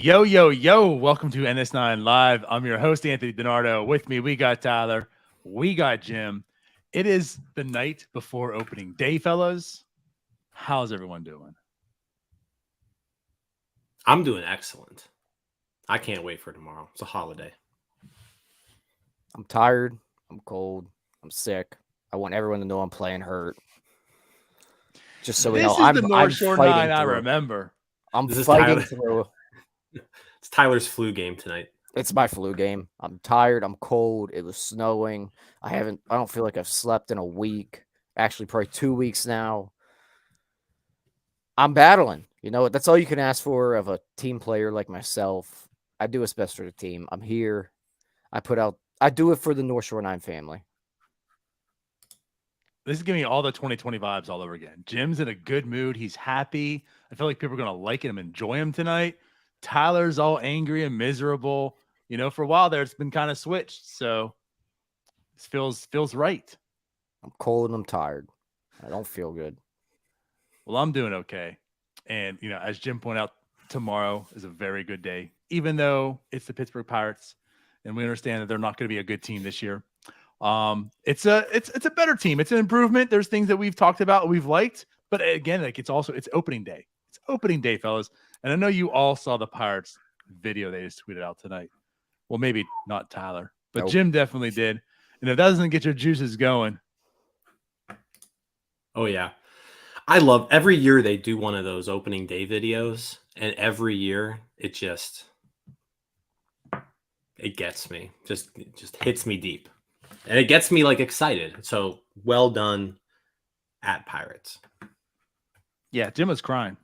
Yo, yo, yo, welcome to NS9LIVE. I'm your host, Anthony DiNardo. With me, we got Tyler. We got Jim. It is the night before opening day, fellas. How's everyone doing? I'm doing excellent. I can't wait for tomorrow. It's a holiday. I'm tired. I'm cold. I'm sick. I want everyone to know I'm playing hurt. Just so we know, I'm the North Shore 9 I remember. I'm fighting through. It's Tyler's flu game tonight. It's my flu game. I'm tired. I'm cold. It was snowing. I don't feel like I've slept in a week. Actually, probably 2 weeks now. I'm battling. You know, that's all you can ask for of a team player like myself. I do what's best for the team. I'm here. I do it for the North Shore 9 family. This is giving me all the 2020 vibes all over again. Jim's in a good mood. He's happy. I feel like people are going to like him, enjoy him tonight. Tyler's all angry and miserable. You know, for a while there, it's been kind of switched. So this feels right. I'm cold and I'm tired. I don't feel good. Well, I'm doing okay. And, you know, as Jim pointed out, tomorrow is a very good day, even though it's the Pittsburgh Pirates. And we understand that they're not going to be a good team this year. It's a better team. It's an improvement. There's things that we've talked about, we've liked. But again, like it's opening day. It's opening day, fellas. And I know you all saw the Pirates video they just tweeted out tonight. Well, maybe not Tyler, but nope. Jim definitely did. And if that doesn't get your juices going. Oh, yeah. I love every year they do one of those opening day videos. And every year it gets me. Just hits me deep. And it gets me like excited. So well done at Pirates. Yeah, Jim was crying.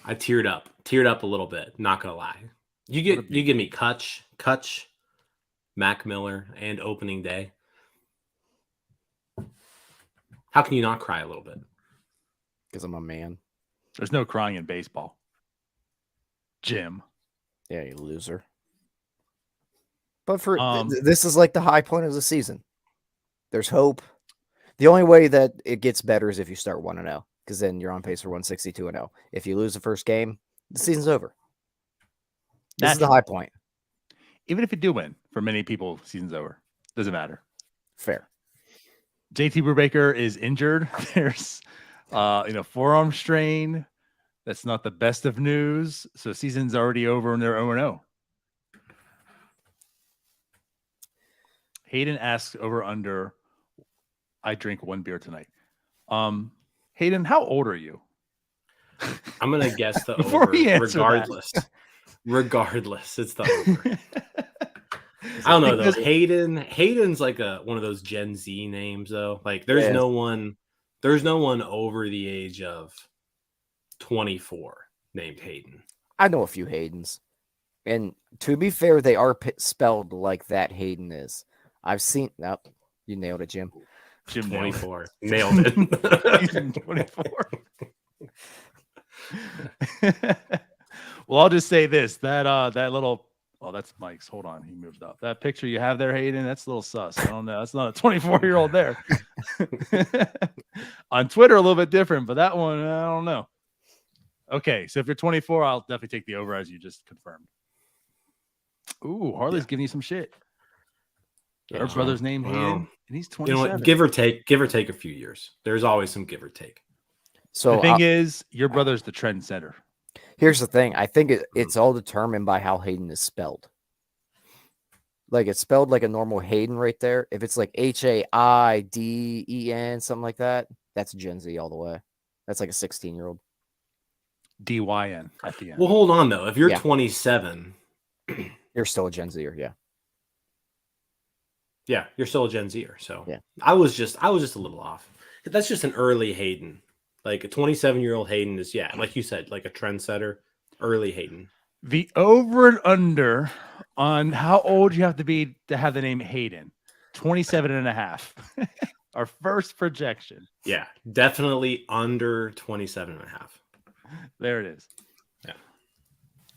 I teared up a little bit. Not gonna lie. You give me Cutch, Mac Miller, and opening day. How can you not cry a little bit? Because I'm a man. There's no crying in baseball. Jim. Yeah, you loser. But for this is like the high point of the season. There's hope. The only way that it gets better is if you start 1-0. Because then you're on pace for 162-0. If you lose the first game, the season's over. This is the high point. Even if you do win, for many people, season's over. Doesn't matter. Fair. JT Brubaker is injured. There's forearm strain. That's not the best of news. So season's already over and they're 0-0. Hayden asks over under. I drink one beer tonight. Hayden, how old are you? I'm gonna guess the over. Regardless, it's the over. I don't know though. Hayden's like one of those Gen Z names though. Like there's no one over the age of 24 named Hayden. I know a few Haydens, and to be fair, they are spelled like that. Hayden is. I've seen. Nope, you nailed it, Jim. Jim 24 nailed it. 24. Well, I'll just say this: that little. Oh, that's Mike's. Hold on, he moved up. That picture you have there, Hayden, that's a little sus. I don't know. That's not a 24-year-old there. On Twitter, a little bit different, but that one, I don't know. Okay, so if you're 24, I'll definitely take the over as you just confirmed. Ooh, Harley's giving you some shit. Her brother's name Hayden, and he's 27. You know what? Give or take a few years. There's always some give or take. So the thing is, your brother's the trendsetter. Here's the thing. I think it's all determined by how Hayden is spelled. Like it's spelled like a normal Hayden right there. If it's like Haiden, something like that, that's Gen Z all the way. That's like a 16-year-old. DYN at the end. Well, hold on though. If you're 27, you're still a Gen Zer, yeah. Yeah, you're still a Gen Zer. So yeah. I was just a little off. That's just an early Hayden. Like a 27-year-old Hayden is, like you said, like a trendsetter, early Hayden. The over and under on how old you have to be to have the name Hayden, 27.5. Our first projection. Yeah, definitely under 27.5. There it is. Yeah.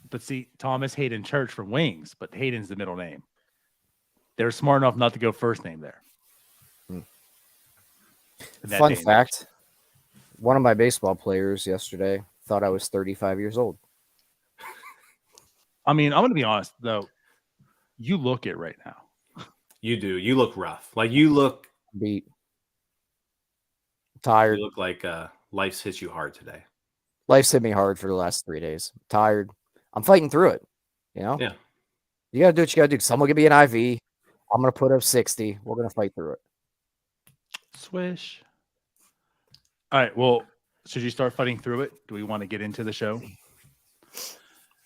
But see, Thomas Hayden Church from Wings, but Hayden's the middle name. They're smart enough not to go first name there. Fun fact, one of my baseball players yesterday thought I was 35 years old. I mean, I'm going to be honest, though. You look it right now. You do. You look rough. Like, you look beat. Tired. You look like life's hit you hard today. Life's hit me hard for the last 3 days. Tired. I'm fighting through it. You know? Yeah. You got to do what you got to do. Someone give me an IV. I'm going to put up 60. We're going to fight through it. Swish. All right. Well, should you start fighting through it? Do we want to get into the show?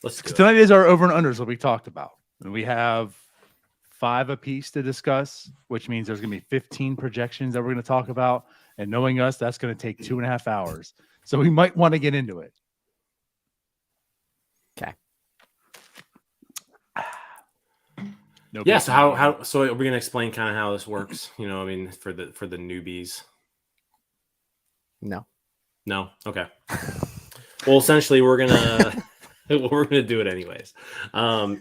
Let's go. Tonight is our over and unders that we talked about. And we have 5 apiece to discuss, which means there's going to be 15 projections that we're going to talk about. And knowing us, that's going to take 2.5 hours. So we might want to get into it. Okay. No. Yeah. So so are we going to explain kind of how this works? You know, I mean, for the newbies. No. Okay. Well, essentially, we're gonna do it anyways.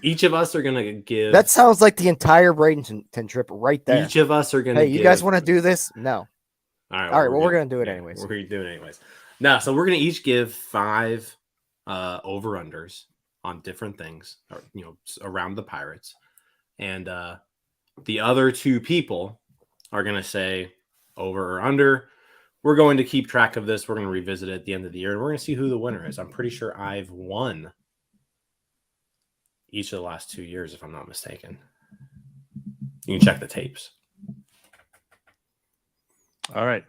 Each of us are gonna give. That sounds like the entire Bradenton trip right there. Each of us are gonna. Hey, you guys want to do this? No. All right. Well, we're gonna do it anyways. We're gonna do it anyways. No, so we're gonna each give 5 over unders on different things, or, you know, around the Pirates, and the other 2 people are gonna say over or under. We're going to keep track of this. We're going to revisit it at the end of the year, and we're going to see who the winner is. I'm pretty sure I've won each of the last 2 years, if I'm not mistaken. You can check the tapes. All right.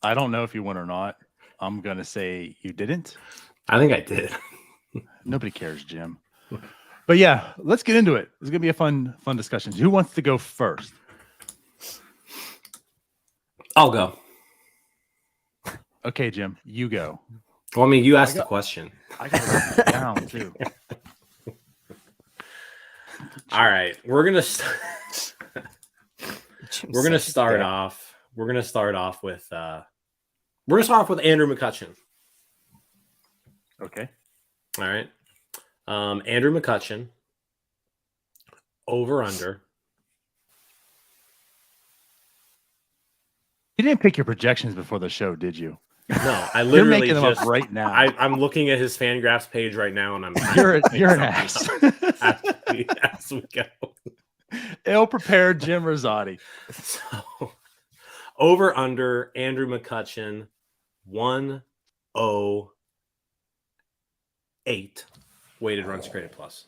I don't know if you won or not. I'm going to say you didn't. I think I did. Nobody cares, Jim. But yeah, let's get into it. It's going to be a fun discussion. Who wants to go first? I'll go. Okay, Jim, you go. Well, I mean, you asked the question. I got to write it down, too. All right. We're going to start off. We're going to start off with Andrew McCutchen. Okay. All right. Andrew McCutchen, over under. You didn't pick your projections before the show, did you? No, I literally You're making them up right now. I'm looking at his FanGraphs page right now, and I'm you're an ass. As we go. Ill-prepared Jim Rosati. So, over under Andrew McCutchen, 108 weighted runs created plus.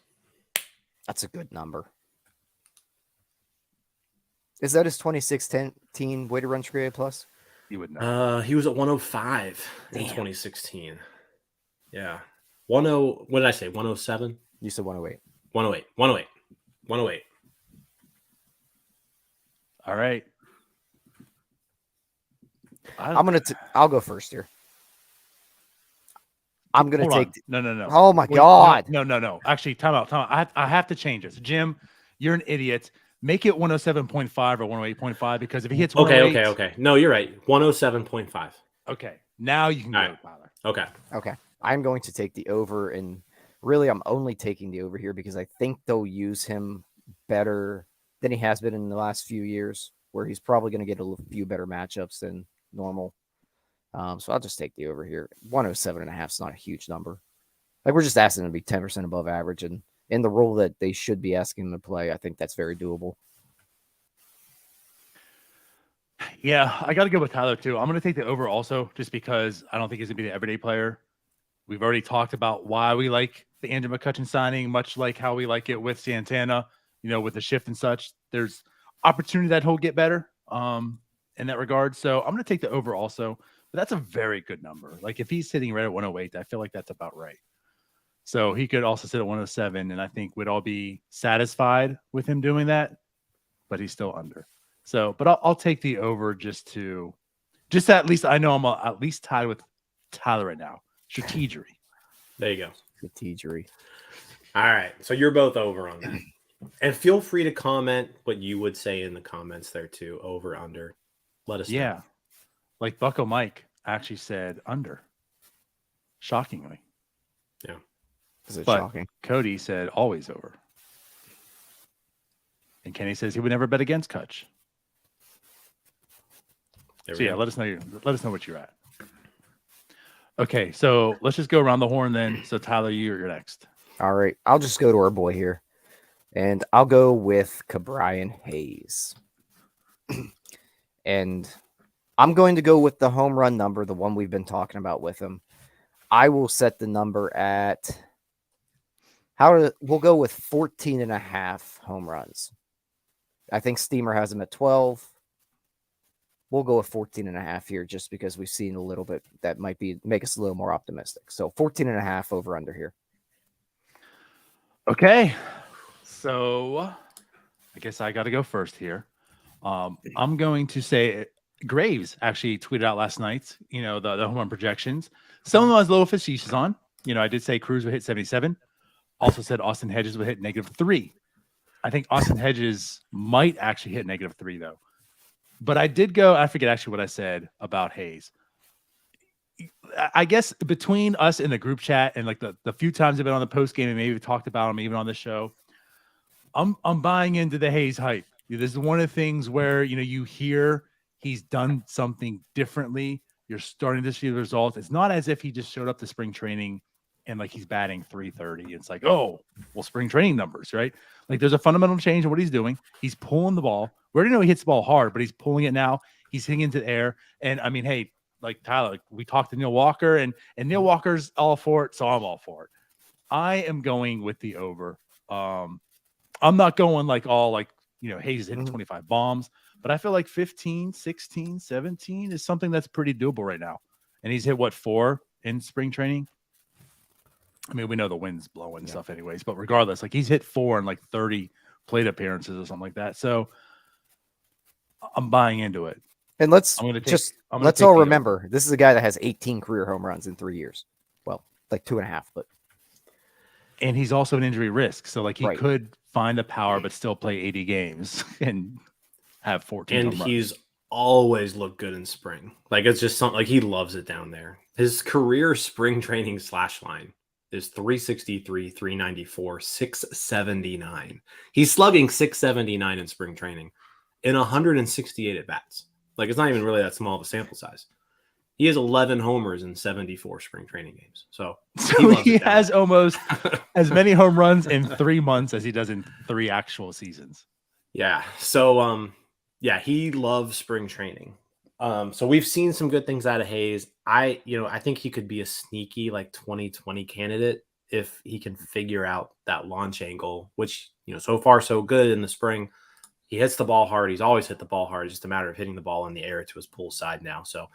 That's a good number. Is that his 2016 weighted runs created plus? You would know. He was at 105 in 2016. Yeah. 10. What did I say? 107? You said 108. 108. All right. I'll go first here. I'm gonna take. No. Oh my God. No. Actually, time out. I have to change this. Jim, you're an idiot. Make it 107.5 or 108.5 because if he hits 108... Okay. No, you're right. 107.5. Okay. Now you can go, Tyler. Okay. I'm going to take the over, and really I'm only taking the over here because I think they'll use him better than he has been in the last few years, where he's probably going to get a few better matchups than normal. So I'll just take the over here. 107.5 is not a huge number. Like, we're just asking him to be 10% above average, and in the role that they should be asking him to play, I think that's very doable. Yeah, I got to go with Tyler, too. I'm going to take the over also, just because I don't think he's going to be the everyday player. We've already talked about why we like the Andrew McCutchen signing, much like how we like it with Santana, you know, with the shift and such. There's opportunity that he'll get better in that regard. So I'm going to take the over also. But that's a very good number. Like, if he's sitting right at 108, I feel like that's about right. So he could also sit at 107, and I think we'd all be satisfied with him doing that, but he's still under. So, but I'll take the over just at least I know I'm at least tied with Tyler right now. Strategery. There you go. Strategery. All right. So you're both over on that. And feel free to comment what you would say in the comments there too. Over, under. Let us know. Like Bucko Mike actually said under. Shockingly. Yeah. Is it but shocking? Cody said always over. And Kenny says he would never bet against Cutch. So yeah, let us know what you're at. Okay, so let's just go around the horn then. So Tyler, you're next. All right. I'll just go to our boy here. And I'll go with Ke'Bryan Hayes. And I'm going to go with the home run number, the one we've been talking about with him. I will set the number at we'll go with 14.5 home runs. I think Steamer has him at 12. We'll go with 14.5 here just because we've seen a little bit that might make us a little more optimistic. So 14.5 over under here. Okay. So I guess I got to go first here. I'm going to say Graves actually tweeted out last night, the home run projections. Some of them I was a little facetious on. I did say Cruz would hit 77. Also said Austin Hedges would hit -3. I think Austin Hedges might actually hit -3 though. But I did go, I forget actually what I said about Hayes. I guess between us in the group chat and like the few times I've been on the post game and maybe we've talked about him even on the show, I'm buying into the Hayes hype. This is one of the things where, you hear he's done something differently. You're starting to see the results. It's not as if he just showed up to spring training and like he's batting .330. It's like, oh, well, spring training numbers, right? Like there's a fundamental change in what he's doing. He's pulling the ball. We already know he hits the ball hard, but he's pulling it now. He's hitting into the air. And I mean, hey, like Tyler, we talked to Neil Walker and Neil Walker's all for it. So I'm all for it. I am going with the over. I'm not going like all like, Hayes is hitting 25 bombs, but I feel like 15, 16, 17 is something that's pretty doable right now. And he's hit 4 in spring training. I mean, we know the wind's blowing and stuff anyways, but regardless, like he's hit 4 in like 30 plate appearances or something like that. So I'm buying into it. And let's all remember, this is a guy that has 18 career home runs in 3 years. Well, like 2.5, but. And he's also an injury risk. So like he could find the power, but still play 80 games and have 14. And he's always looked good in spring. Like it's just something like he loves it down there. His career spring training slash line is 363, 394, 679. He's slugging 679 in spring training in 168 at bats. Like it's not even really that small of a sample size. He has 11 homers in 74 spring training games. So he has almost as many home runs in 3 months as he does in 3 actual seasons. Yeah. So, he loves spring training. So we've seen some good things out of Hayes. I think he could be a sneaky like 2020 candidate if he can figure out that launch angle, which, so far so good in the spring. He hits the ball hard. He's always hit the ball hard. It's just a matter of hitting the ball in the air to his pull side now. So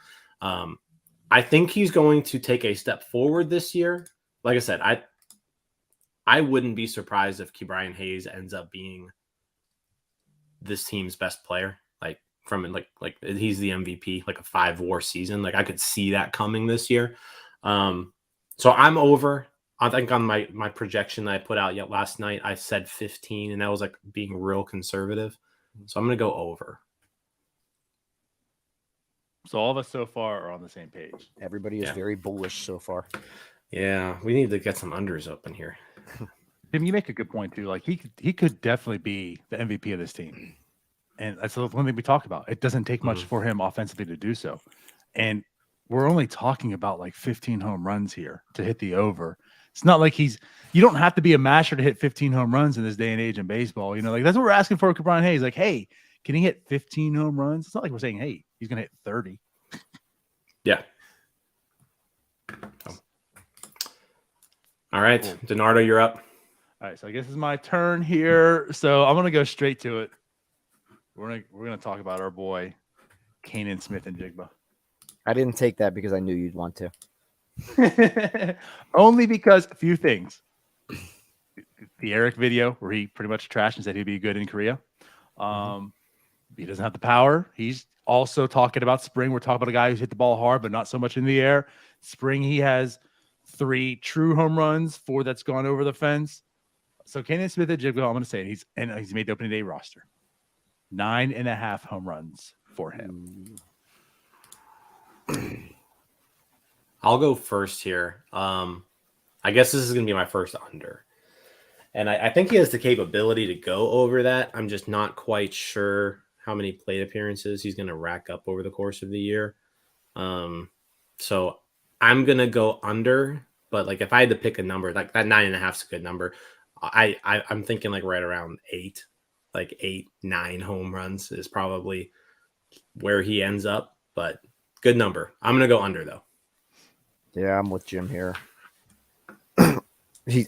I think he's going to take a step forward this year. Like I said, I wouldn't be surprised if Ke'Bryan Hayes ends up being this team's best player. Like like he's the MVP, like a 5-WAR season. Like I could see that coming this year. So I'm over. I think on my projection that I put out last night, I said 15, and that was like being real conservative. So I'm going to go over. So all of us so far are on the same page. Everybody is very bullish so far. Yeah, we need to get some unders up in here. Tim, you make a good point too. Like he could definitely be the MVP of this team. And that's the one thing we talk about. It doesn't take much for him offensively to do so. And we're only talking about like 15 home runs here to hit the over. It's not like you don't have to be a masher to hit 15 home runs in this day and age in baseball. Like that's what we're asking for Ke'Bryan Hayes. Like, hey, can he hit 15 home runs? It's not like we're saying, hey, he's going to hit 30. Yeah. All right. Cool. DiNardo, you're up. All right. So I guess it's my turn here. So I'm going to go straight to it. We're going to talk about our boy, Canaan Smith-Njigba. I didn't take that because I knew you'd want to. Only because a few things. The Eric video where he pretty much trashed and said he'd be good in Korea. He doesn't have the power. He's also talking about spring. We're talking about a guy who's hit the ball hard, but not so much in the air. Spring, he has 3 true home runs, 4 that's gone over the fence. So Canaan Smith-Njigba, I'm going to say it, he's made the opening day roster. 9.5 home runs for him. I'll go first here. I guess this is going to be my first under. And I think he has the capability to go over that. I'm just not quite sure how many plate appearances he's going to rack up over the course of the year. So I'm going to go under. But like if I had to pick a number, like that 9.5 is a good number. I'm thinking like right around 8. Like 8, 9 home runs is probably where he ends up. But good number. I'm going to go under, though. Yeah, I'm with Jim here.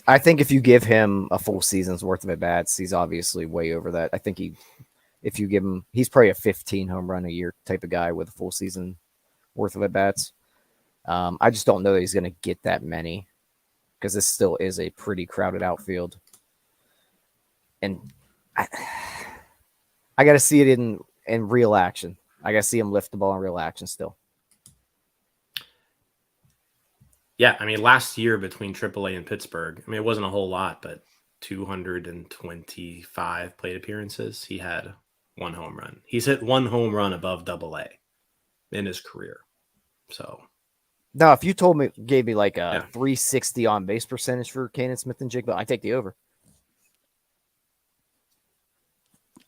I think if you give him a full season's worth of at-bats, he's obviously way over that. I think if you give him, he's probably a 15 home run a year type of guy with a full season worth of at-bats. I just don't know that he's going to get that many because this still is a pretty crowded outfield. And I got to see it in real action. I got to see him lift the ball in real action still. Yeah, I mean, last year between AAA and Pittsburgh, I mean, it wasn't a whole lot, but 225 plate appearances. He had 1 home run. He's hit 1 home run above AA in his career. So, now, if you gave me like a 360 on base percentage for Canaan Smith-Njigba, I take the over.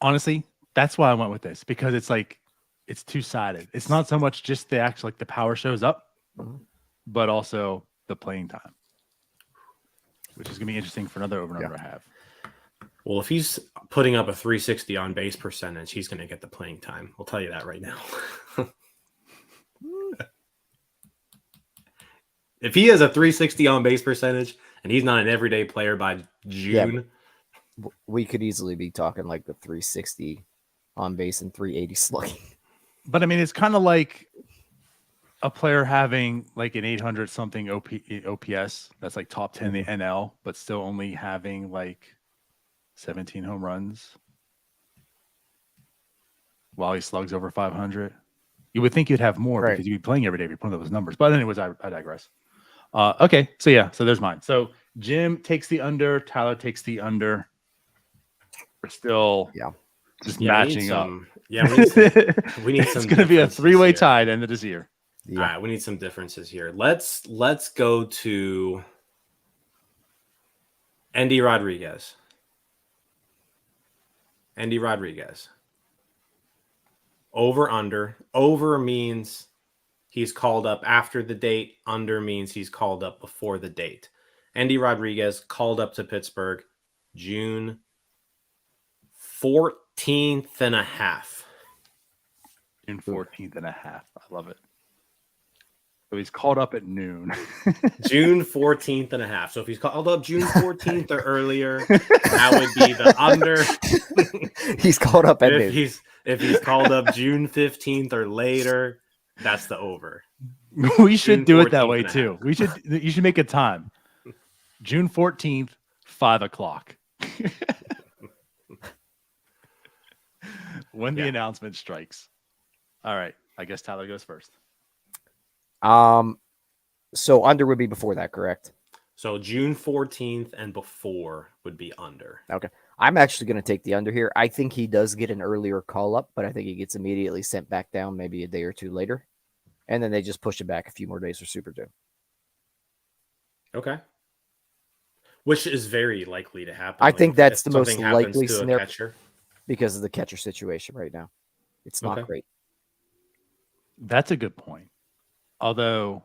Honestly, that's why I went with this because it's like it's two-sided. It's not so much just the actual like the power shows up. Mm-hmm. But also the playing time, which is going to be interesting for another over and under I have. Well, if he's putting up a 360 on base percentage, he's going to get the playing time. I'll tell you that right now. If he has a 360 on base percentage and he's not an everyday player by June, we could easily be talking like the 360 on base and 380 slugging. But I mean, it's kind of like a player having like an 800 something OPS that's like top 10 in the NL, but still only having like 17 home runs while he slugs over 500. You would think you'd have more because you'd be playing every day if you're putting those numbers. But anyways, I digress. Okay, so there's mine. So Jim takes the under, Tyler takes the under. We're still just matching up. Yeah, we need some. It's going to be a 3-way tie at the end of this year. Yeah. All right, we need some differences here. Let's go to Endy Rodriguez. Endy Rodriguez. Over, under. Over means he's called up after the date. Under means he's called up before the date. Endy Rodriguez called up to Pittsburgh June 14th and a half. June 14th and a half. I love it. So he's called up at noon. June 14th and a half. So if he's called up June 14th or earlier, that would be the under. He's called up at noon. If he's called up June 15th or later, that's the over. We should do it that way too. You should make a time. June 14th, 5 o'clock. When the announcement strikes. All right. I guess Tyler goes first. So under would be before that, correct? So June 14th and before would be under. Okay. I'm actually going to take the under here. I think he does get an earlier call up, but I think he gets immediately sent back down maybe a day or two later. And then they just push it back a few more days for Super 2. Okay. Which is very likely to happen. I think that's the most likely scenario because of the catcher situation right now. It's not great. That's a good point. Although,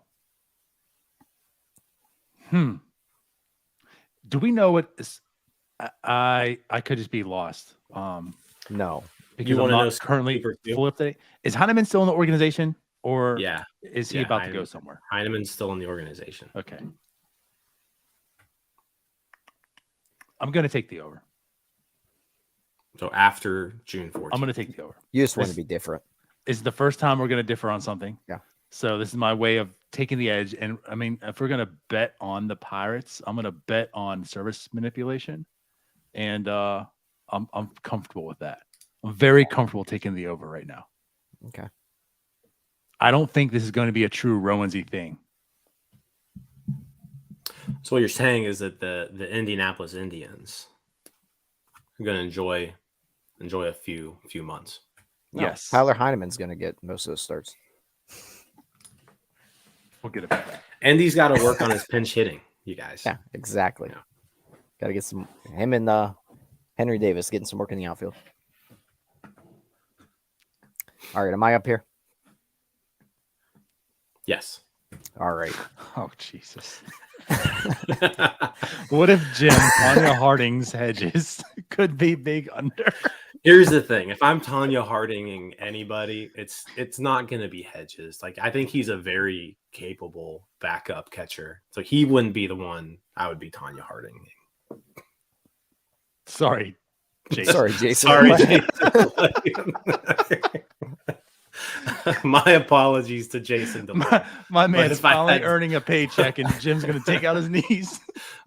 do we know what is? I could just be lost. No, because I'm not currently full up to date. Is Heineman still in the organization, or is he about to go somewhere? Heineman's still in the organization. Okay, I'm going to take the over. So after June 14th, I'm going to take the over. You just want to be different. It's the first time we're going to differ on something. Yeah. So this is my way of taking the edge. And I mean, if we're going to bet on the Pirates, I'm going to bet on service manipulation. And I'm comfortable with that. I'm very comfortable taking the over right now. Okay. I don't think this is going to be a true Roansy thing. So what you're saying is that the Indianapolis Indians are going to enjoy a few months. No, Yes. Tyler Heineman's going to get most of those starts. We'll get about that. Endy's got to work on his pinch hitting, you guys. Yeah, exactly. Yeah. Got to get him and Henry Davis getting some work in the outfield. All right, am I up here? Yes. All right. Oh, Jesus. What if Tanya Harding's hedges could be big under? Here's the thing. If I'm Tanya Harding anybody, it's not going to be Hedges. Like, I think he's a very capable backup catcher. So he wouldn't be the one I would be Tanya Harding. Sorry, Jason. Sorry, Jason. Sorry, Jason. My apologies to Jason. My man is finally earning a paycheck, and Jim's going to take out his knees.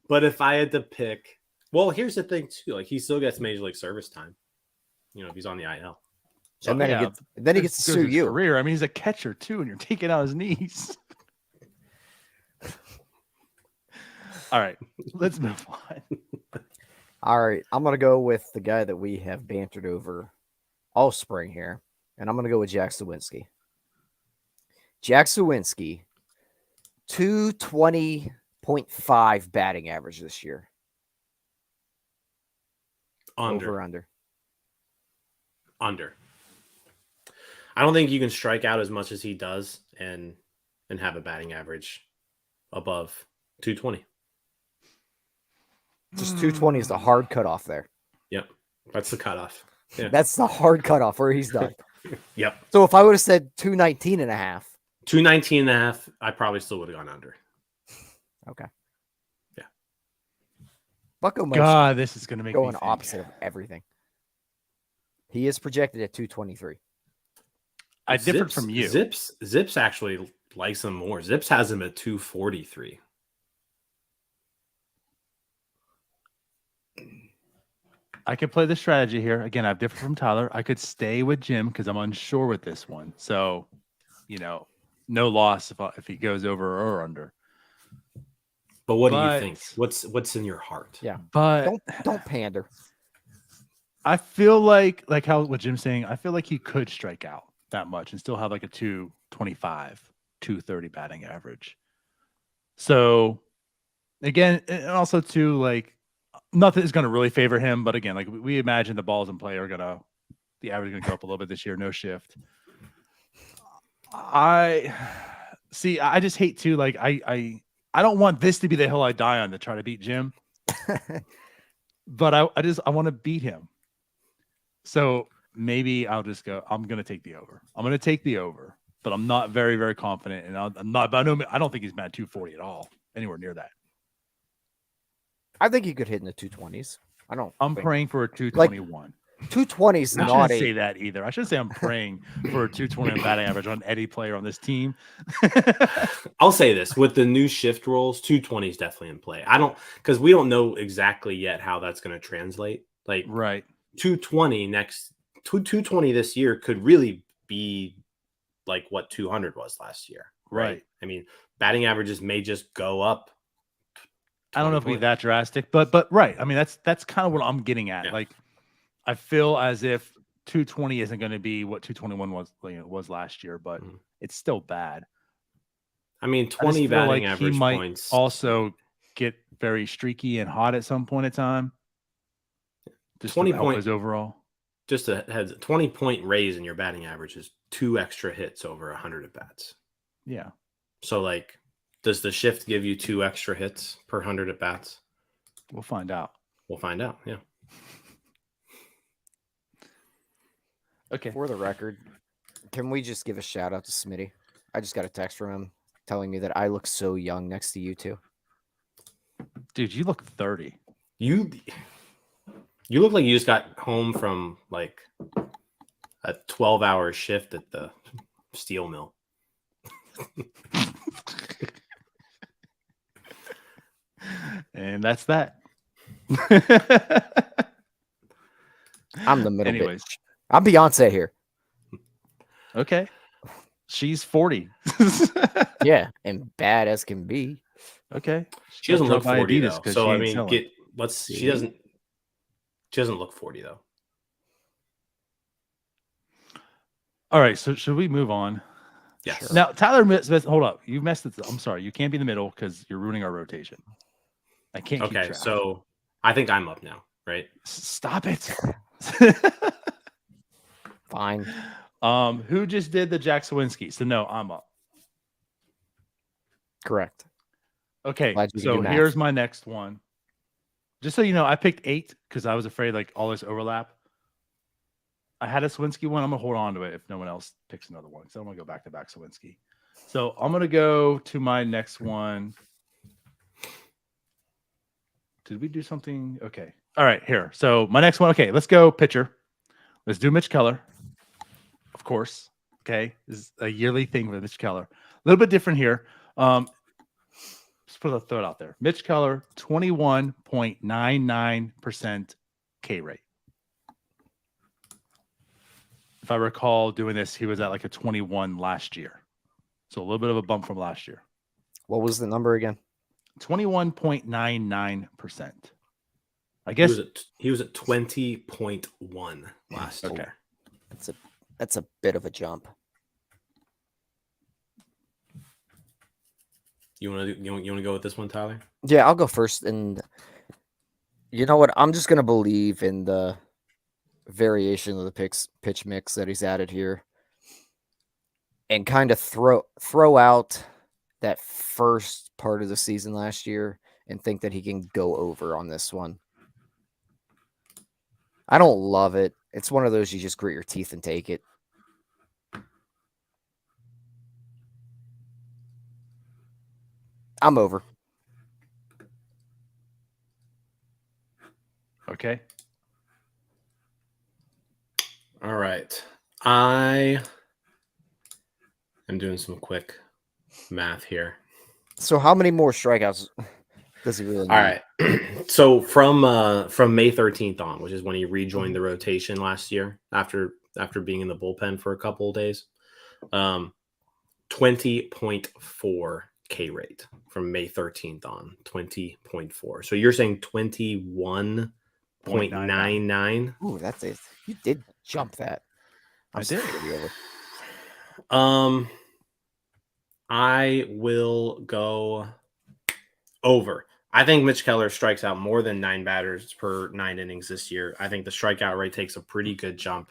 But if I had to pick, well, here's the thing too. Like, he still gets major league service time. You know, if he's on the IL. So, and then he gets to sue you. Career. I mean, he's a catcher too, and you're taking out his knees. All right, let's move on. All right, I'm going to go with the guy that we have bantered over all spring here, and I'm going to go with Jack Suwinski. Jack Suwinski, 220.5 batting average this year. Under. I don't think you can strike out as much as he does and have a batting average above 220. Just 220 is the hard cutoff there. Yep. That's the cutoff. Yeah. That's the hard cutoff where he's done. Yep. So if I would have said 219 and a half. 219 and a half, I probably still would have gone under. Okay. Yeah. Bucko God, this is going to make going me opposite of everything. He is projected at 223. I differed from you. Zips actually likes him more. Zips has him at 243. I could play the strategy here. Again, I've differed from Tyler. I could stay with Jim because I'm unsure with this one. So, you know, no loss if he goes over or under. But what do you think? What's in your heart? Yeah, but don't pander. I feel like how what Jim's saying. I feel like he could strike out that much and still have like a 225, 230 batting average. So, again, and also too, like, nothing is going to really favor him. But again, like we imagine the balls in play are the average is going to go up a little bit this year. No shift. I just hate to like I don't want this to be the hill I die on to try to beat Jim. But I want to beat him. So maybe I'll just go. I'm going to take the over. I'm going to take the over, but I'm not very, very confident. And I'm not. But I don't think he's mad 240 at all. Anywhere near that. I think he could hit in the 220s. I'm praying for a 221. 220 is not. I shouldn't say that either. I should say I'm praying for a 220 batting average on any player on this team. I'll say this with the new shift rules, 220 is definitely in play. Because we don't know exactly yet how that's going to translate. Like, right. 220 this year could really be like what 200 was last year. Right. I mean, batting averages may just go up. I don't know if it'll be that drastic, but right. I mean, that's kind of what I'm getting at. Yeah. Like, I feel as if 220 isn't going to be what 221 was last year, but it's still bad. I mean, 20 batting average he might points also get very streaky and hot at some point in time. Just 20 points overall. Just a 20-point raise in your batting average is 2 extra hits over 100 at bats. Yeah. So, like, does the shift give you 2 extra hits per 100 at bats? We'll find out. Yeah. Okay. For the record, can we just give a shout out to Smitty? I just got a text from him telling me that I look so young next to you two. Dude, you look 30. You look like you just got home from like a 12-hour shift at the steel mill. And that's that. I'm the middle Anyways. bitch. I'm Beyonce here. Okay. She's 40. Yeah, and bad as can be. Okay. She doesn't look 40 though. So I mean, See? she doesn't look 40 though. All right, so should we move on? Yes. Sure. Now, Tyler Smith, hold up. You messed it. I'm sorry. You can't be in the middle because you're ruining our rotation. I can't keep track. So I think I'm up now, right? Stop it. Fine. Who just did the Jack Suwinski? So no, I'm up. Correct. Okay, so here's my next one. Just so you know, I picked 8 because I was afraid like all this overlap. I had a Suwinski one. I'm gonna hold on to it if no one else picks another one. So I'm gonna go back to back Suwinski. So I'm gonna go to my next one. Did we do something? Okay. All right, here. So my next one. Okay, let's go pitcher. Let's do Mitch Keller. Of course. Okay. This is a yearly thing with Mitch Keller. A little bit different here. Just put a thought out there. Mitch Keller, 21.99% K rate. If I recall doing this, he was at like a 21 last year. So a little bit of a bump from last year. What was the number again? 21.99%. I guess he was at 20.1 last year. That's a bit of a jump. You want to go with this one, Tyler? Yeah, I'll go first. And you know what? I'm just gonna believe in the variation of the pitch mix that he's added here, and kind of throw out that first part of the season last year and think that he can go over on this one. I don't love it. It's one of those you just grit your teeth and take it. I'm over. okay. All right. I am doing some quick math here. So how many more strikeouts does he really need? All right. So from May 13th on, which is when he rejoined the rotation last year after being in the bullpen for a couple of days, 20.4 K rate from May 13th on, 20.4. So you're saying 21.99? Ooh, that's it. You did jump that. I did. I will go over. I think Mitch Keller strikes out more than 9 batters per 9 innings this year. I think the strikeout rate takes a pretty good jump.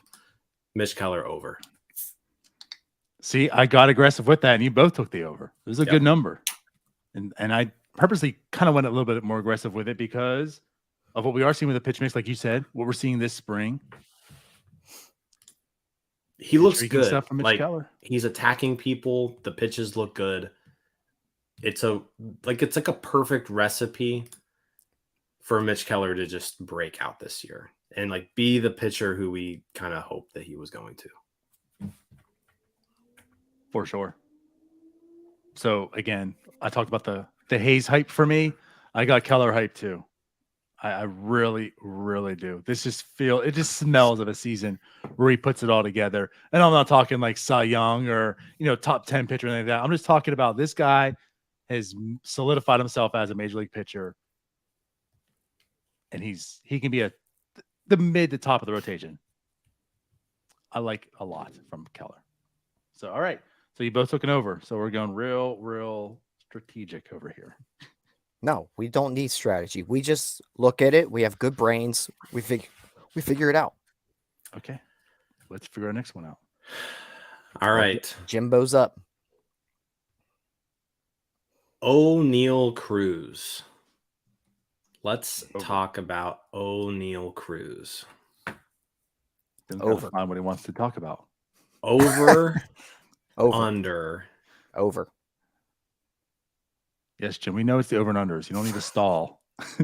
Mitch Keller over. See, I got aggressive with that, and you both took the over. It was a good number. And I purposely kind of went a little bit more aggressive with it because of what we are seeing with the pitch mix, like you said, what we're seeing this spring. He looks good. Stuff from Mitch Keller. He's attacking people. The pitches look good. It's like a perfect recipe for Mitch Keller to just break out this year and like be the pitcher who we kind of hoped that he was going to. For sure. So again, I talked about the Hayes hype for me. I got Keller hype too. I really, really do. It just smells of a season where he puts it all together. And I'm not talking like Cy Young or, top 10 pitcher or anything like that. I'm just talking about this guy has solidified himself as a major league pitcher. And he can be the mid to top of the rotation. I like a lot from Keller. So, all right. So you both took an over. So we're going real strategic over here. No, we don't need strategy. We just look at it. We have good brains. We figure it out. Okay. Let's figure our next one out. All right. Jimbo's up. O'Neal Cruz. Let's talk about O'Neal Cruz. Over. Find what he wants to talk about. Over. Under. Over. Yes, Jim. We know it's the over and unders. You don't need to stall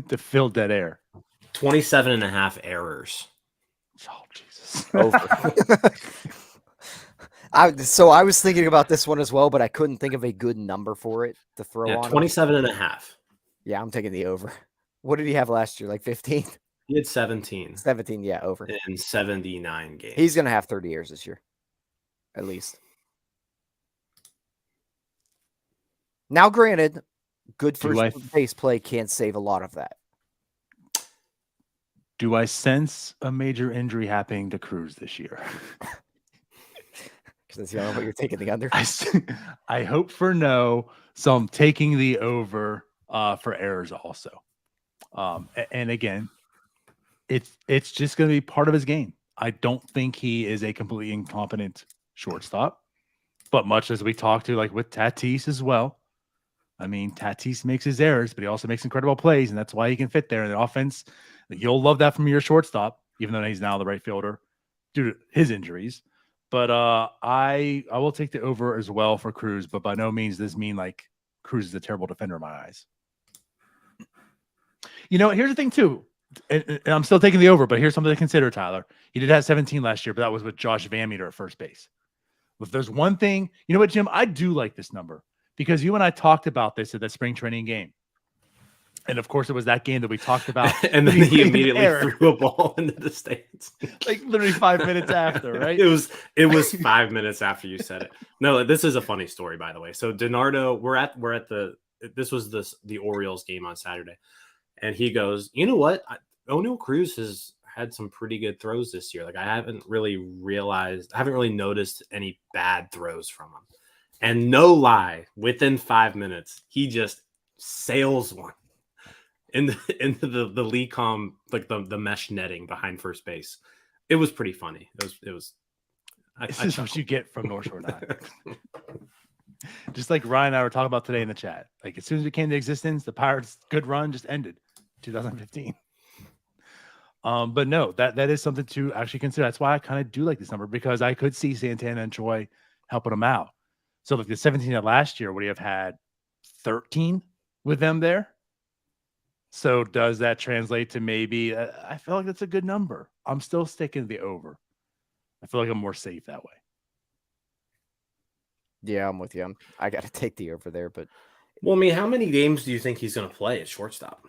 to fill dead air. 27.5 errors. Oh, Jesus. Over. So I was thinking about this one as well, but I couldn't think of a good number for it to throw on. 27.5. Yeah, I'm taking the over. What did he have last year? Like 15? He had 17. 17, yeah, over. In 79 games. He's going to have 30 years this year, at least. Now, granted, good first base play can't save a lot of that. Do I sense a major injury happening to Cruz this year? Because that's the only way you're taking the under. I hope for no, so I'm taking the over for errors also. And again, it's just going to be part of his game. I don't think he is a completely incompetent shortstop, but much as we talked to like with Tatis as well. I mean, Tatis makes his errors, but he also makes incredible plays, and that's why he can fit there in the offense. You'll love that from your shortstop, even though he's now the right fielder due to his injuries. But I will take the over as well for Cruz, but by no means does this mean like Cruz is a terrible defender in my eyes. You know, here's the thing too, and I'm still taking the over, but here's something to consider, Tyler. He did have 17 last year, but that was with Josh Van Meter at first base. If there's one thing, you know what, Jim? I do like this number because you and I talked about this at the spring training game. And of course, it was that game that we talked about. And then he immediately threw a ball into the stands. Like literally 5 minutes after, right? It was 5 minutes after you said it. No, this is a funny story, by the way. So DiNardo, we're at the Orioles game on Saturday. And he goes, you know what? O'Neal Cruz has had some pretty good throws this year. Like I haven't really noticed any bad throws from him. And no lie, within 5 minutes, he just sails one into the Lecom, like the mesh netting behind first base. It was pretty funny. It was. This is what you get from North Shore 9. Just like Ryan and I were talking about today in the chat. Like as soon as it came to existence, the Pirates' good run just ended. 2015. But no, that is something to actually consider. That's why I kind of do like this number, because I could see Santana and Choi helping them out. So like the 17 of last year, would he have had 13 with them there? So does that translate to maybe, I feel like that's a good number. I'm still sticking to the over. I feel like I'm more safe that way. Yeah, I'm with you. I got to take the over there, but. Well, I mean, how many games do you think he's going to play at shortstop?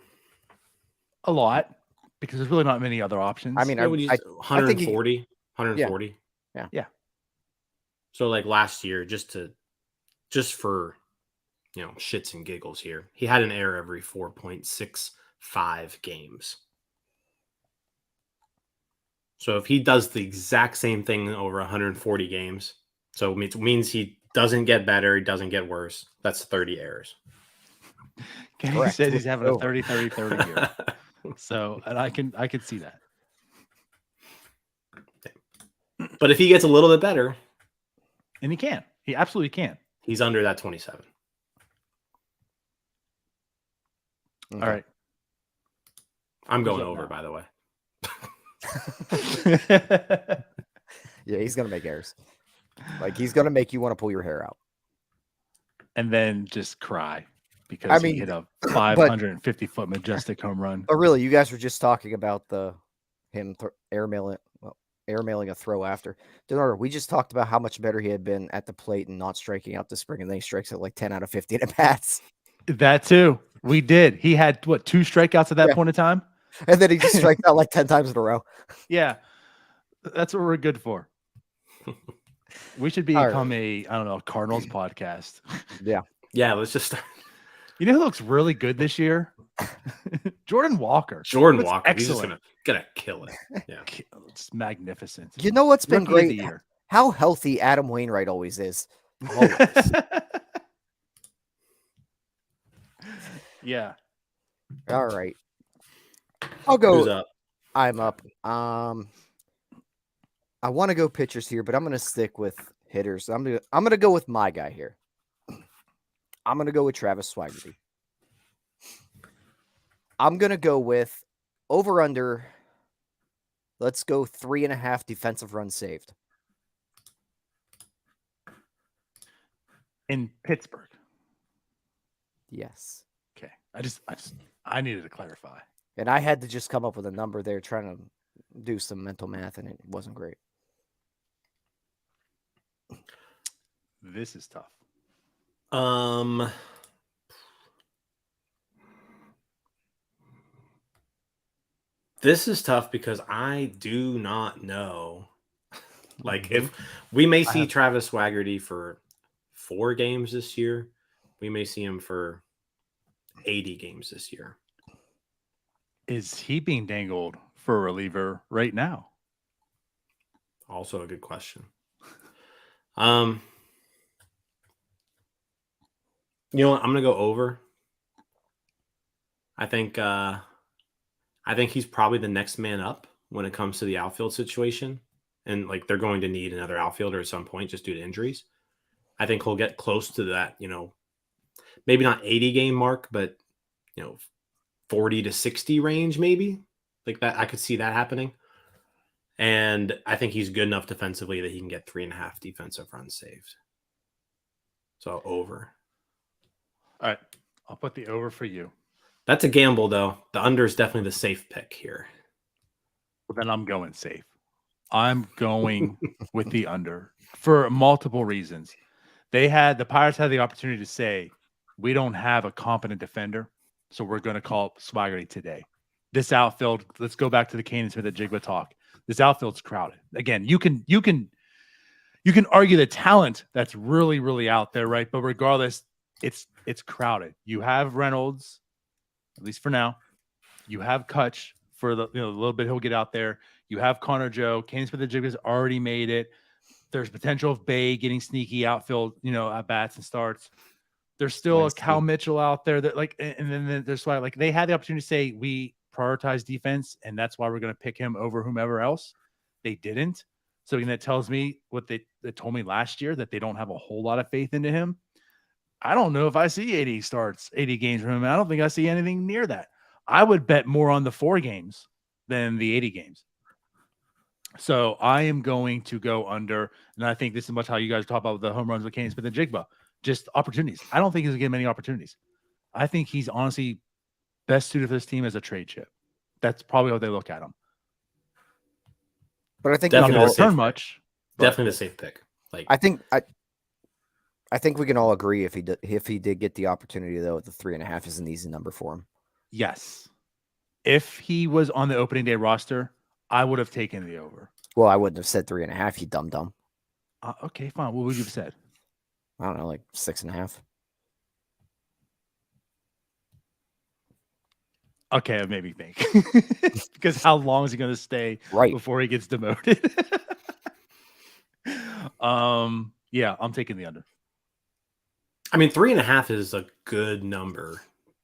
A lot, because there's really not many other options. I mean, 140, 140. Yeah. So like last year, just for, shits and giggles here, he had an error every 4.65 games. So if he does the exact same thing over 140 games, so it means he doesn't get better, he doesn't get worse. That's 30 errors. Kenny said he's having a 30-30-30 year. So, and I can see that. But if he gets a little bit better, and he absolutely can. He's under that 27. Okay. All right. I'm going over, by the way. Yeah, he's going to make errors. Like, he's going to make you want to pull your hair out. And then just cry because he hit a 550-foot majestic home run. But really, you guys were just talking about him airmailing a throw after. DiNardo, we just talked about how much better he had been at the plate and not striking out this spring, and then he strikes at like 10 out of 15 at bats. That too. We did. He had, 2 strikeouts at that point in time? And then he just strikes out like 10 times in a row. Yeah. That's what we're good for. We should become a Cardinals podcast. Yeah. Yeah, let's just start. You know who looks really good this year? Jordan Walker. Excellent. He's just gonna kill it. Yeah. It's magnificent. You know what's been great? How healthy Adam Wainwright always is. Always. Yeah. All right. I'll go. Who's up? I'm up. I want to go pitchers here, but I'm going to stick with hitters. I'm going to go with my guy here. I'm going to go with Travis Swaggerty. I'm going to go with over under. Let's go 3.5 defensive runs saved. In Pittsburgh. Yes. Okay. I needed to clarify. And I had to just come up with a number there, trying to do some mental math, and it wasn't great. This is tough. This is tough because I do not know. Like, if we may see Travis Swaggerty for 4 games this year, we may see him for 80 games this year. Is he being dangled for a reliever right now? Also a good question. You know what? I'm gonna go over. I think he's probably the next man up when it comes to the outfield situation. And like, they're going to need another outfielder at some point just due to injuries. I think he'll get close to that, maybe not 80 game mark, but 40 to 60 range, maybe like that. I could see that happening. And I think he's good enough defensively that he can get 3.5 defensive runs saved. So over. All right. I'll put the over for you. That's a gamble, though. The under is definitely the safe pick here. Well, then I'm going safe. I'm going with the under for multiple reasons. The Pirates had the opportunity to say, we don't have a competent defender, so we're going to call Swaggerty today. This outfield, let's go back to the Canaan Smith-Njigba talk. This outfield's crowded. Again, you can argue the talent that's really, really out there, right? But regardless, it's crowded. You have Reynolds, at least for now. You have Cutch for the little bit he'll get out there. You have Connor Joe. Canaan Smith-Njigba's already made it. There's potential of Bay getting sneaky outfield, at bats and starts. There's still a Cal Mitchell out there that and then there's why they had the opportunity to say we prioritize defense and that's why we're going to pick him over whomever else. They didn't. So that tells me what they told me last year, that they don't have a whole lot of faith into him. I don't know if I see 80 games from him. I don't think I see anything near that. I would bet more on the 4 games than the 80 games. So I am going to go under, and I think this is much how you guys talk about the home runs with Canaan Smith-Njigba. Just opportunities. I don't think he's going to get many opportunities. I think he's honestly best suited for this team as a trade chip. That's probably how they look at him. But I think definitely not return much. Definitely the safe pick. I think we can all agree if he did get the opportunity, though, the 3.5 is an easy number for him. Yes. If he was on the opening day roster, I would have taken the over. Well, I wouldn't have said 3.5, you dumb. Okay, fine. What would you have said? I don't know, like 6.5. Okay, I maybe think. Because how long is he going to stay before he gets demoted? Yeah, I'm taking the under. I mean, 3.5 is a good number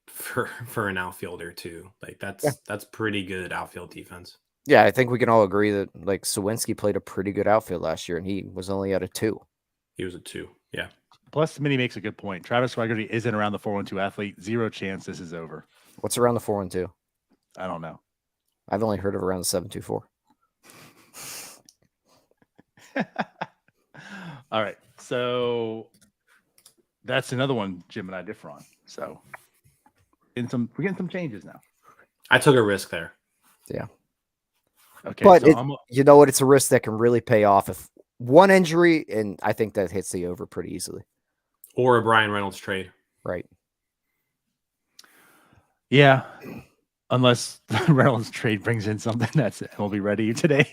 for an outfielder too. That's pretty good outfield defense. Yeah, I think we can all agree that Suwinski played a pretty good outfield last year, and he was only at a 2. He was a 2. Yeah. Plus, Minnie makes a good point. Travis Swaggerty isn't around the 4-1-2 athlete. 0 chance this is over. What's around the 4-1-2? I don't know. I've only heard of around the 7-2-4. All right. So that's another one Jim and I differ on. So we're getting some changes now. I took a risk there. Yeah. Okay. But so you know what? It's a risk that can really pay off if one injury, and I think that hits the over pretty easily. Or a Brian Reynolds trade. Right. Yeah. Unless the Reynolds trade brings in something that's it. We'll be ready today.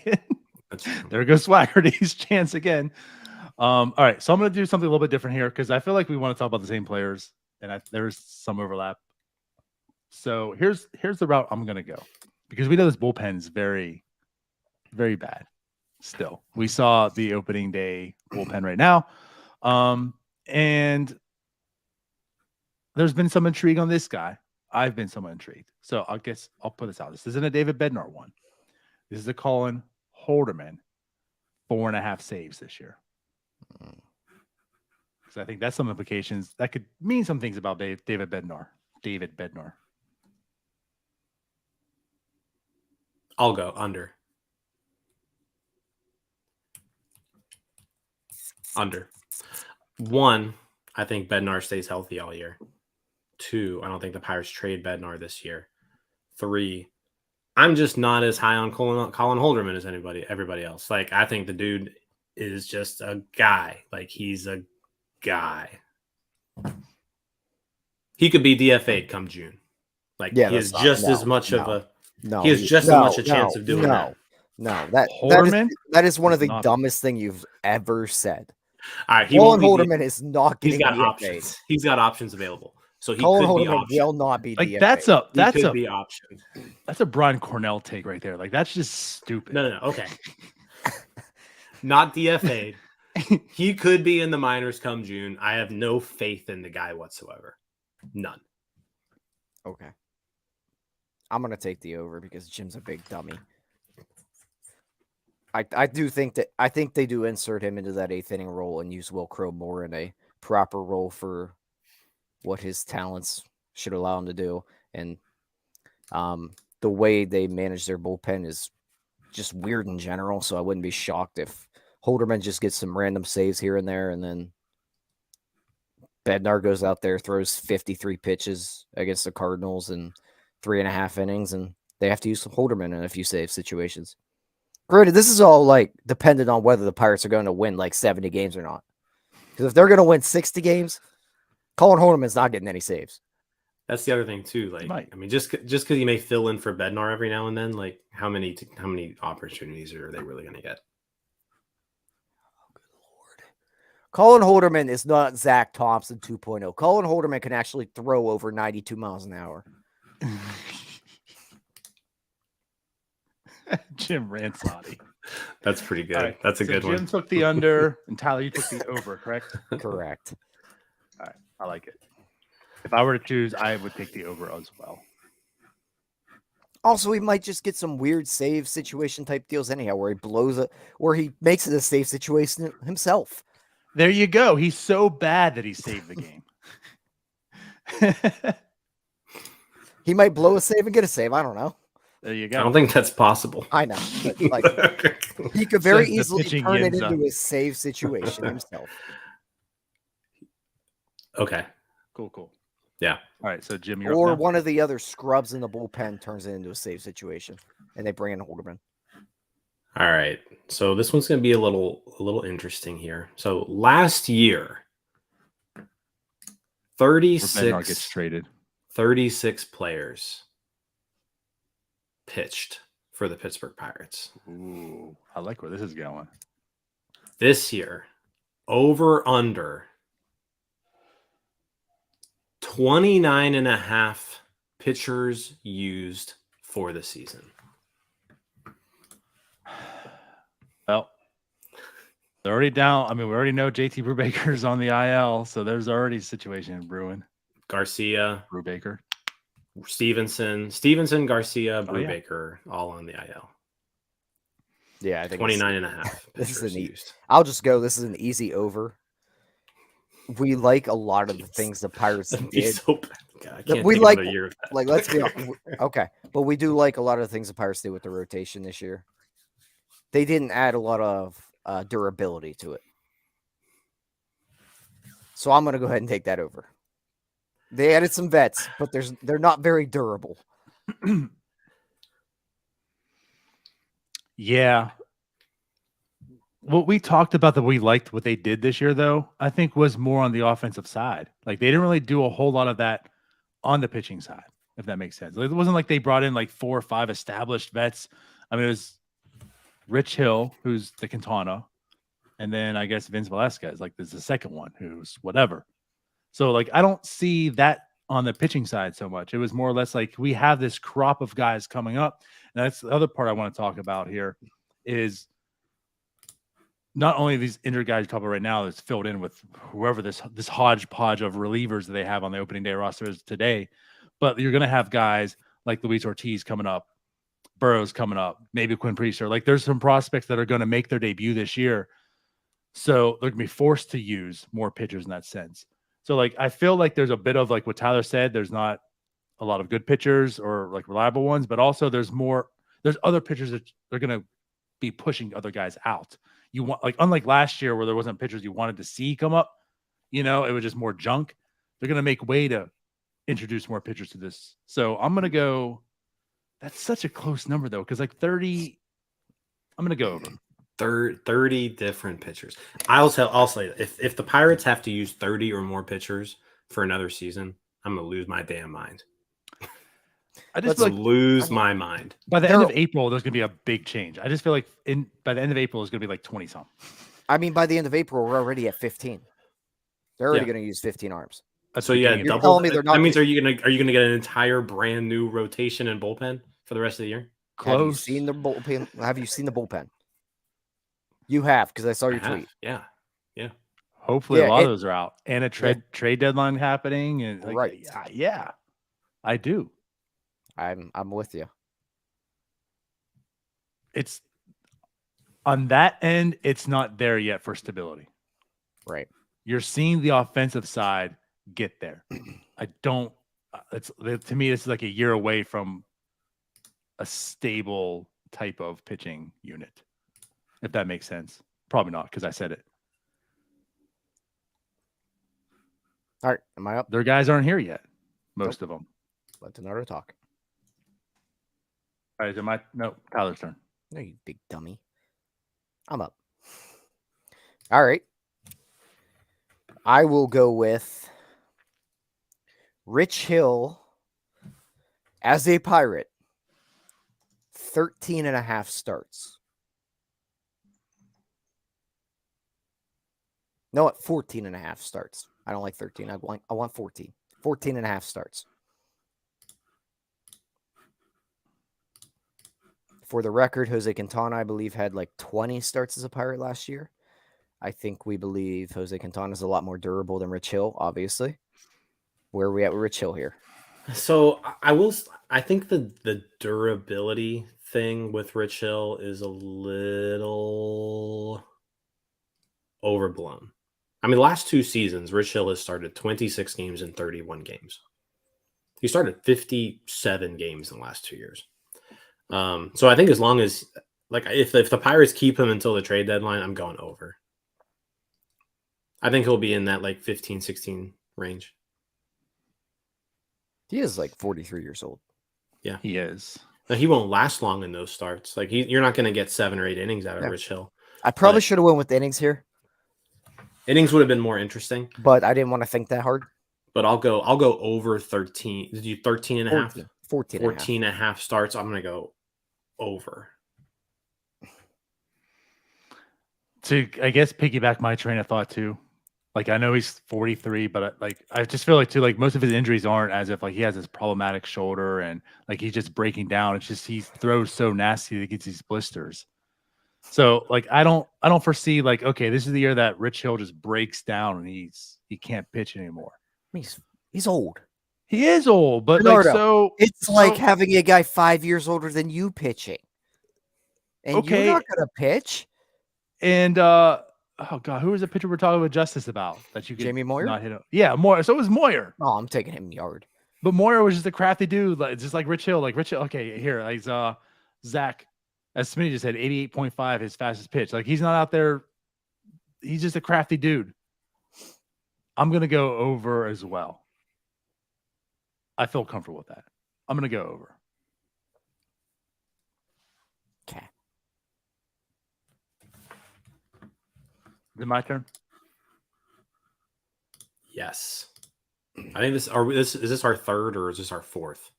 There goes Swaggerty's chance again. All right. So I'm going to do something a little bit different here because I feel like we want to talk about the same players and there's some overlap. So here's the route I'm going to go because we know this bullpen's very, very bad. Still, we saw the opening day bullpen right now. And there's been some intrigue on this guy. I've been somewhat intrigued. So I guess I'll put this out. This isn't a David Bednar one. This is a Colin Holderman, 4.5 saves this year. So I think that's some implications that could mean some things about David Bednar. I'll go under. Under. 1, I think Bednar stays healthy all year. 2, I don't think the Pirates trade Bednar this year. 3, I'm just not as high on Colin Holderman as everybody else. I think the dude is just a guy. He's a guy. He could be DFA'd come June. He is just as much of a No, he has just as much a chance of doing that. No, that is one of the dumbest thing you've ever said. All right, Colin Holderman is not getting got DFA'd. options. He's got options available. So he Colin could Holderman will not be like DFA'd. that's a option. That's a Brian Cornell take right there. Like that's just stupid. No. Okay. Not DFA'd. He could be in the minors come June. I have no faith in the guy whatsoever. None. Okay. I'm gonna take the over because Jim's a big dummy. I think they do insert him into that 8th inning role and use Will Crow more in a proper role for what his talents should allow him to do. And the way they manage their bullpen is just weird in general. So I wouldn't be shocked if Holderman just gets some random saves here and there, and then Bednar goes out there, throws 53 pitches against the Cardinals in 3.5 innings, and they have to use Holderman in a few save situations. Granted, this is all like dependent on whether the Pirates are going to win like 70 games or not. Because if they're going to win 60 games, Colin Holderman's not getting any saves. That's the other thing too. Like, I mean, just because he may fill in for Bednar every now and then, like how many opportunities are they really going to get? Oh, good Lord. Colin Holderman is not Zach Thompson 2.0. Colin Holderman can actually throw over 92 miles an hour. Jim Ransati. That's pretty good. Right, that's a good one. Jim took the under, and Tyler, you took the over, correct? Correct. All right, I like it. If I were to choose, I would take the over as well. Also, he might just get some weird save situation type deals anyhow, where he blows it, where he makes it a save situation himself. There you go. He's so bad that he saved the game. He might blow a save and get a save. I don't know. There you go. I don't think that's possible. I know. But like, he could very easily turn it into a save situation himself. Okay. Cool. Yeah. All right. So, Jim, or one of the other scrubs in the bullpen turns it into a save situation, and they bring in Holderman. All right. So this one's going to be a little interesting here. So last year, 36 gets traded. 36 players pitched for the Pittsburgh Pirates. Ooh, I like where this is going. This year, over under 29.5 pitchers used for the season. Well, they're already down. I mean, we already know JT Brubaker's on the IL, so there's already a situation brewing. Garcia, Brubaker, Stevenson, Garcia, Brubaker, all on the IL. Yeah, I think 29.5. This is used. I'll just go. This is an easy over. We like a lot of the things the Pirates did. So bad. God, I can't we like, year of that. Like, let's be okay, but we do like a lot of the things the Pirates did with the rotation this year. They didn't add a lot of durability to it, so I'm going to go ahead and take that over. They added some vets, but they're not very durable. Yeah. What we talked about that we liked what they did this year, though, I think was more on the offensive side. Like they didn't really do a whole lot of that on the pitching side, if that makes sense. It wasn't like they brought in like 4 or 5 established vets. I mean, it was Rich Hill, who's the Quintana, and then I guess Vince Velasquez, like there's the second one who's whatever. So like I don't see that on the pitching side so much. It was more or less like we have this crop of guys coming up. And that's the other part I want to talk about here is not only these injured guys you talk about right now that's filled in with whoever this hodgepodge of relievers that they have on the opening day roster is today, but you're going to have guys like Luis Ortiz coming up, Burrows coming up, maybe Quinn Priester. Like there's some prospects that are going to make their debut this year. So they're going to be forced to use more pitchers in that sense. So like I feel like there's a bit of like what Tyler said, there's not a lot of good pitchers or like reliable ones, but also there's other pitchers that they're going to be pushing other guys out. You want like unlike last year where there wasn't pitchers you wanted to see come up, it was just more junk. They're going to make way to introduce more pitchers to this. So I'm going to go. That's such a close number though, because like 30. I'm going to go over 30 different pitchers. I'll say if the Pirates have to use 30 or more pitchers for another season, I'm going to lose my damn mind. I just lose my mind. By the end of April, there's going to be a big change. I just feel like by the end of April, it's going to be like 20 something. I mean, by the end of April, we're already at 15. They're already going to use 15 arms. So yeah, double. That means are you gonna get an entire brand new rotation and bullpen for the rest of the year? Close. Have you seen the bullpen? Have you seen the bullpen? You have, because I saw your tweet. Yeah. Hopefully, a lot of those are out, and a trade deadline happening, and right. Yeah, I do. I'm with you. It's on that end. It's not there yet for stability. Right. You're seeing the offensive side get there. I don't. To me, this is like a year away from a stable type of pitching unit. If that makes sense. Probably not, because I said it. All right, am I up? Their guys aren't here yet. Most of them. Let DiNardo talk. All right, is it no, Tyler's turn. No, you big dummy. I'm up. All right. I will go with Rich Hill as a Pirate. 13.5 starts. No, at 14.5 starts. I don't like 13. I want 14. 14.5 starts. For the record, Jose Quintana, I believe, had like 20 starts as a Pirate last year. I think we believe Jose Quintana is a lot more durable than Rich Hill, obviously. Where are we at with Rich Hill here? So I think the durability thing with Rich Hill is a little overblown. I mean, last 2 seasons, Rich Hill has started 26 games in 31 games. He started 57 games in the last 2 years. So I think as long as, like, if the Pirates keep him until the trade deadline, I'm going over. I think he'll be in that like 15, 16 range. He is like 43 years old. Yeah, he is. Now, he won't last long in those starts. Like you're not going to get 7 or 8 innings out of Rich Hill. I probably should have went with the innings here. Innings would have been more interesting, but I didn't want to think that hard. But I'll go over 13. Did you 13 and a half? 14 and a half starts. I'm going to go over. To, I guess, piggyback my train of thought too. Like, I know he's 43, but I just feel like too, like most of his injuries aren't as if like he has this problematic shoulder and like he's just breaking down. It's just he throws so nasty that he gets these blisters. So like I don't foresee like, okay, this is the year that Rich Hill just breaks down and he can't pitch anymore. He's old. He is old, but DiNardo, like so it's like having a guy 5 years older than you pitching. And you're not gonna pitch. And oh god, who was the pitcher we're talking with Justice about that you could Jamie Moyer? Not hit him? Yeah, Moyer. So it was Moyer. Oh, I'm taking him yard. But Moyer was just a crafty dude, like just like Rich Hill. Like Rich Hill, okay, here, like Zach, as Smitty just said, 88.5 his fastest pitch. Like he's not out there, he's just a crafty dude. I'm gonna go over as well. I feel comfortable with that. I'm gonna go over. Okay. Is it my turn? Yes. I think is this our third or is this our fourth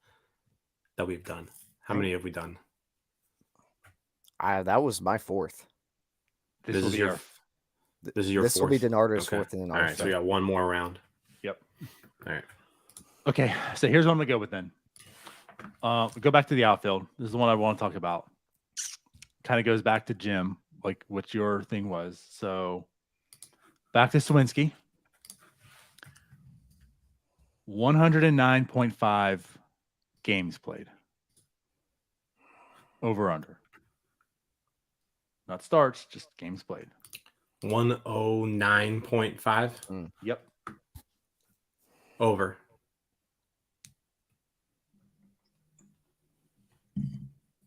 that we've done? How many have we done? That was my fourth. This is your This fourth. will be DiNardo's fourth and then all right, so we got one more round. Yep. All right. Okay, so here's what I'm gonna go with then. Go back to the outfield. This is the one I want to talk about. Kind of goes back to Jim, like what your thing was. So back to Suwinski. 109.5 games played. Over under. Not starts, just games played. 109.5. Yep. Over.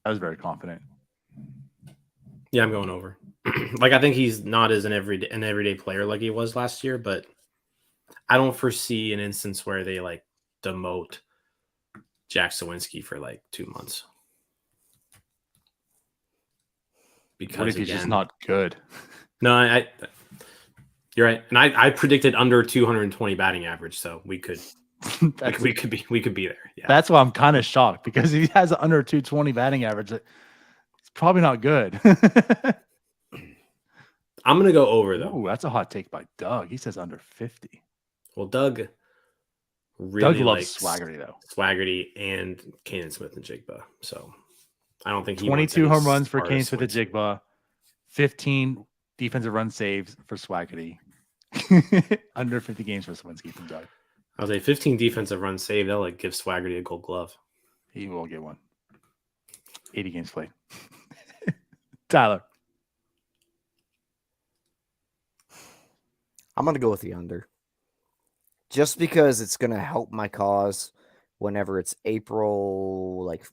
I was very confident. Yeah, I'm going over. Like I think he's not as an everyday player like he was last year, but I don't foresee an instance where they like demote Jack Suwinski for like 2 months. Because what if he's just not good? No, you're right. And I predicted under 220 batting average, so we could we could be there. Yeah. That's why I'm kind of shocked because he has an under 220 batting average. It's probably not good. I'm going to go over, though. Ooh, that's a hot take by Doug. He says under 50. Well, Doug really loves likes Swaggerty, though. Swaggerty and Canaan Smith-Njigba. So I don't think he 22 home runs for Canaan Suwinski. Smith-Njigba, 15 defensive run saves for Swaggerty. Under 50 games for Suwinski from Doug. I was like 15 defensive runs saved. That'll like give Swaggerty a gold glove. He will get one. 80 games played. Tyler. I'm going to go with the under. Just because it's going to help my cause whenever it's April like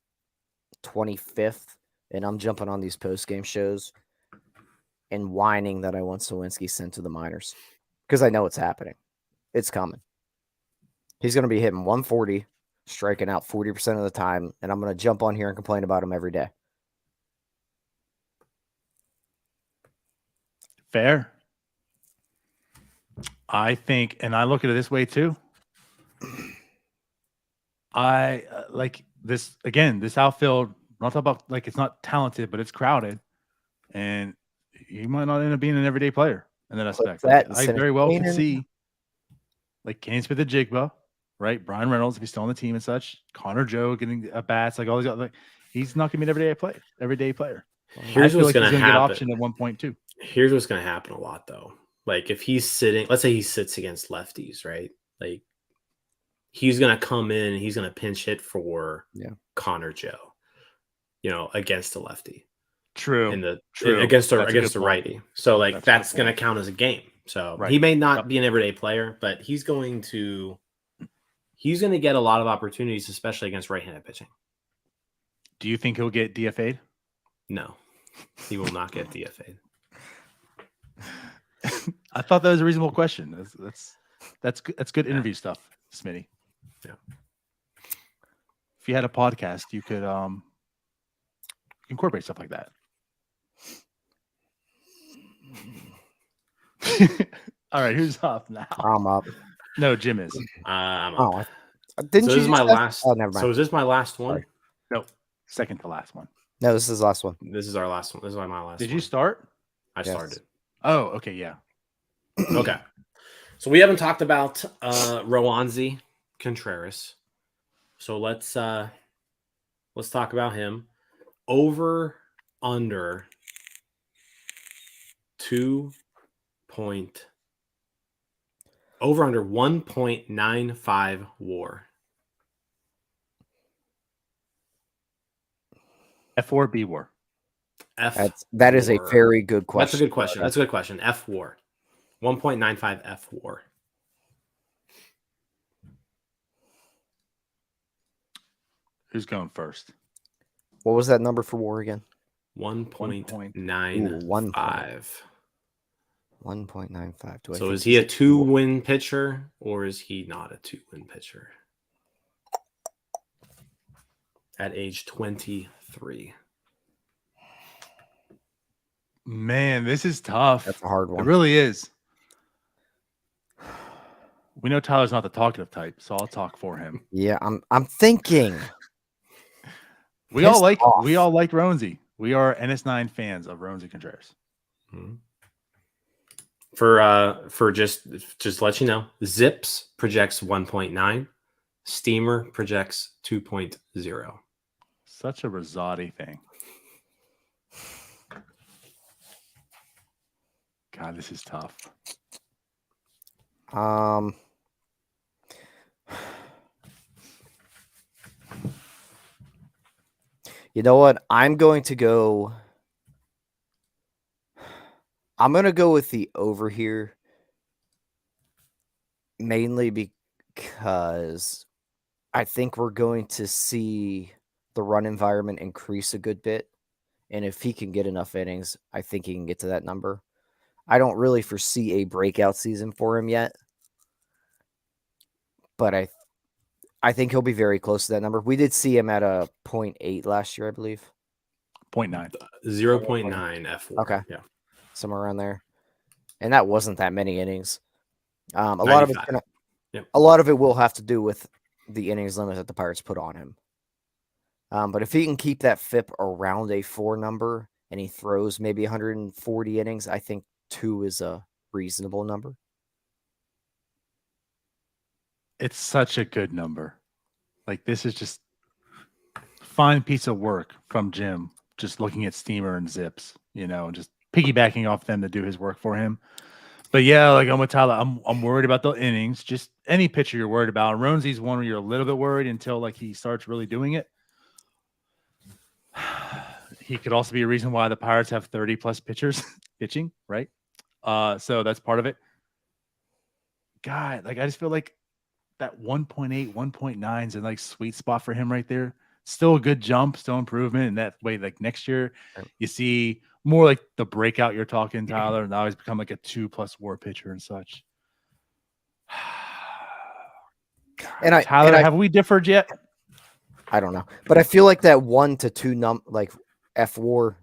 25th and I'm jumping on these post-game shows and whining that I want Suwinski sent to the minors. Because I know it's happening. It's coming. He's going to be hitting 140, striking out 40% of the time, and I'm going to jump on here and complain about him every day. Fair. I think, and I look at it this way too. I like this, again, this outfield, I'm not talking about like it's not talented, but it's crowded. And he might not end up being an everyday player in that aspect. I very well could see like Canaan Smith-Njigba, right? Brian Reynolds, if he's still on the team and such, Connor Joe getting at bats, like all these other, like he's not gonna be an everyday player. Here's what's gonna happen. Get option at 1.2. Here's what's gonna happen a lot though. Like if he's sitting, let's say he sits against lefties, right? Like he's gonna come in and he's gonna pinch hit for Connor Joe, against a lefty. True. Against a righty. So like that's going to count as a game. So he may not be an everyday player, but he's going to get a lot of opportunities, especially against right-handed pitching. Do you think he'll get DFA'd? No, he will not get DFA'd. I thought that was a reasonable question. That's good interview stuff, Smitty. Yeah. If you had a podcast, you could incorporate stuff like that. All right, who's up now? I'm up. No, Jim is. I'm up. Didn't so you? This is my last. Oh, never mind. So is this my last one? Sorry. No, second to last one. No, this is the last one. This is our last one. This is my last. Did you start? I started. Oh, okay, yeah. Okay. So we haven't talked about Roansy Contreras. So let's talk about him. Over under 1.95 WAR. fWAR, bWAR. That is a very good question. That's a good question. That's a good question. fWAR. 1.95 fWAR. Who's going first? What was that number for WAR again? 1.95. 1.95. So is he a 2-win pitcher or is he not a 2-win pitcher? At age 23. Man, this is tough. That's a hard one. It really is. We know Tyler's not the talkative type, so I'll talk for him. Yeah, I'm thinking. We all liked Roansy. We are NS9 fans of Roansy Contreras. Mm-hmm. For just to let you know, Zips projects 1.9, Steamer projects 2.0. Such a Rosati thing. God, this is tough. You know what? I'm going to go with the over here, mainly because I think we're going to see the run environment increase a good bit. And if he can get enough innings, I think he can get to that number. I don't really foresee a breakout season for him yet, but I think he'll be very close to that number. We did see him at a 0.8 last year, I believe. 0.9. 0.9 fWAR. Okay. Yeah. Somewhere around there. And that wasn't that many innings. A lot of it will have to do with the innings limit that the Pirates put on him. But if he can keep that FIP around a 4 number and he throws maybe 140 innings, I think 2 is a reasonable number. It's such a good number. Like, this is just fine piece of work from Jim, just looking at Steamer and Zips, and just piggybacking off them to do his work for him. But yeah, like I'm with Tyler. I'm worried about the innings. Just any pitcher you're worried about. Roansy's one where you're a little bit worried until like he starts really doing it. He could also be a reason why the Pirates have 30 plus pitchers pitching, right? So that's part of it. God, like I just feel like that 1.8, 1.9 is a like sweet spot for him right there. Still a good jump, still improvement. And that way, like next year, you see more like the breakout you're talking, Tyler. Now he's become like a 2+ WAR pitcher and such. God, Tyler, have we differed yet? I don't know, but I feel like that 1 to 2 like fWAR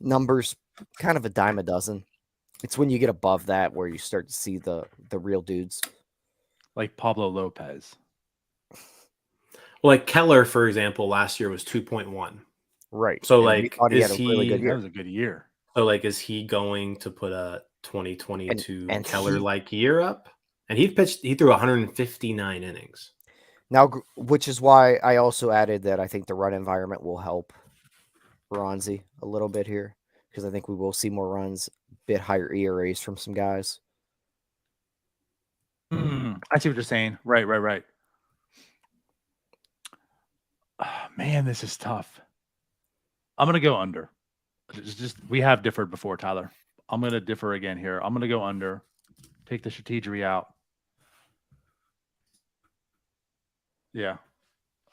numbers, kind of a dime a dozen. It's when you get above that where you start to see the real dudes, like Pablo Lopez. Well, like Keller, for example, last year was 2.1. Right. So, like, is he? Really good year. That was a good year. So, like, is he going to put a 2022 Keller-like year up? And he threw 159 innings. Now, which is why I also added that I think the run environment will help Roansy a little bit here, because I think we will see more runs, a bit higher ERAs from some guys. I see what you're saying. Right. Oh, man, this is tough. I'm going to go under. We have differed before, Tyler. I'm going to differ again here. I'm going to go under. Take the strategy out. Yeah.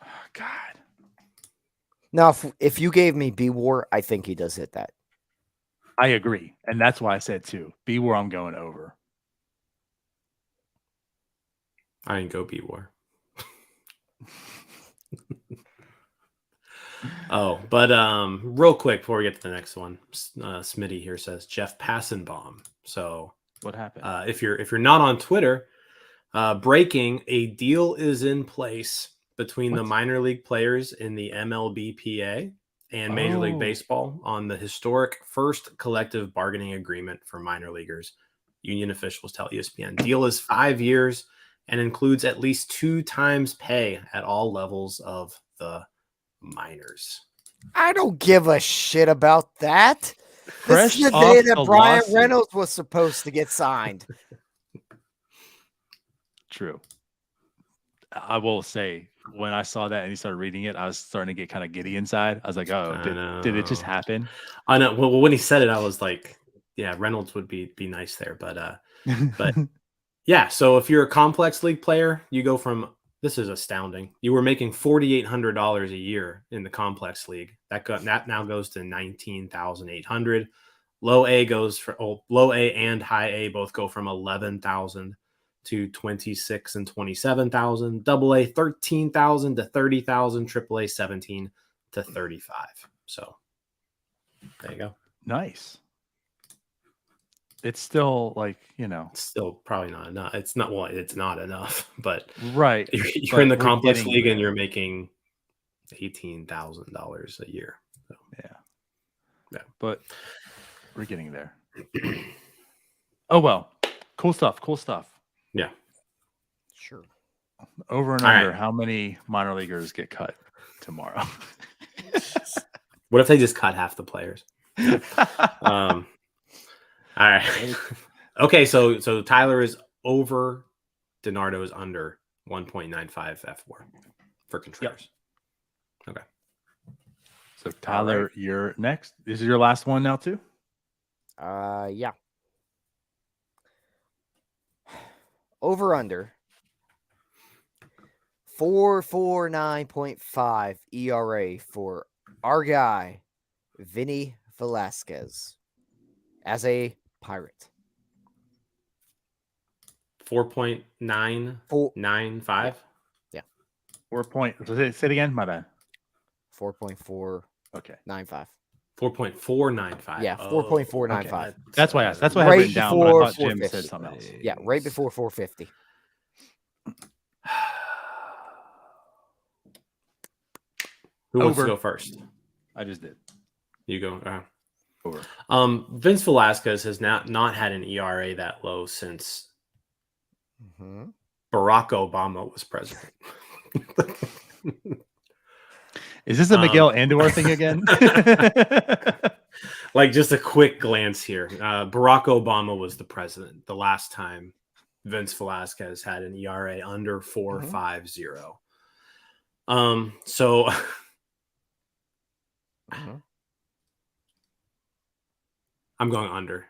Oh, God. Now, if you gave me fWAR, I think he does hit that. I agree. And that's why I said 2. fWAR, I'm going over. I didn't go fWAR. But real quick before we get to the next one, Smitty here says Jeff Passenbaum. So what happened? If you're not on Twitter, breaking, a deal is in place between the minor league players in the MLBPA and Major League Baseball on the historic first collective bargaining agreement for minor leaguers. Union officials tell ESPN. Deal is 5 years and includes at least 2 times pay at all levels of the minors. I don't give a shit about that. Fresh this is the day that Brian Reynolds was supposed to get signed. True. I will say, when I saw that and he started reading it, I was starting to get kind of giddy inside. I was like, oh, did it just happen? I know. Well, when he said it, I was like, yeah, Reynolds would be nice there. But yeah, so if you're a complex league player, you go from, this is astounding, you were making $4,800 a year in the complex league. That now goes to $19,800. Low A and high A both go from $11,000 to $26,000 and $27,000. Double A $13,000 to $30,000. Triple A $17,000 to $35,000. So there you go. Nice. It's still like, it's still probably not enough. It's not enough, but right. You're in the complex league and you're making $18,000 a year. So. Yeah. But we're getting there. Oh, well, cool stuff. Yeah. Sure. Over and under, how many minor leaguers get cut tomorrow? What if they just cut half the players? All right. Okay, so Tyler is over, DiNardo is under 1.95 fWAR for controllers. Yep. Okay. So Tyler, you're next. This is your last one now too? Yeah. Over under 4.49.5 ERA for our guy Vinny Velasquez as a Pirate. 4.995. Yeah. 4 point. So say it again. My bad. 4.4. Okay. 95. 4.495. Yeah, 4.495. Okay. That's why I asked. That's why I had written down. But I thought Jim said something else. Yeah, right before 450. Who wants to go first? I just did. You go. Over. Vince Velasquez has not had an ERA that low since Barack Obama was president. Is this a Miguel Andor thing again? Like just a quick glance here. Barack Obama was the president the last time Vince Velasquez had an ERA under 4.50. So I'm going under.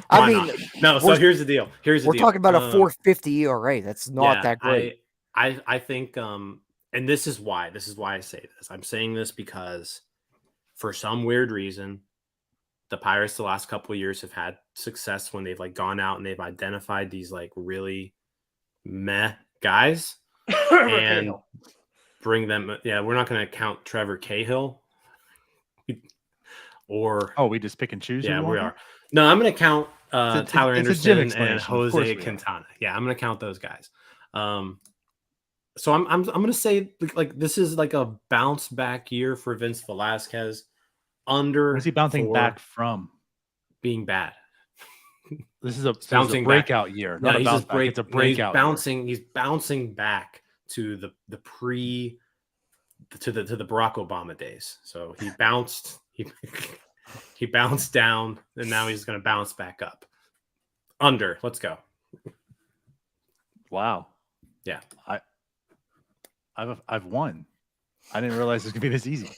I mean, no. So here's the deal. We're talking about a 4.50 ERA. That's not that great. I think, and this is why I say this. I'm saying this because for some weird reason, the Pirates the last couple of years have had success when they've like gone out and they've identified these like really meh guys and bring them. Yeah, we're not going to count Trevor Cahill. Or we just pick and choose. Yeah, we are. No, I'm going to count Tyler Anderson and Jose Quintana. Yeah, I'm going to count those guys. So I'm going to say like this is like a bounce back year for Vince Velasquez. Under. Where's he bouncing back from? Being bad. This is a breakout year. No, it's a breakout. He's bouncing back to the Barack Obama days. So he bounced. He bounced down, and now he's going to bounce back up. Under. Let's go. Wow. Yeah. I've won. I didn't realize it was going to be this easy.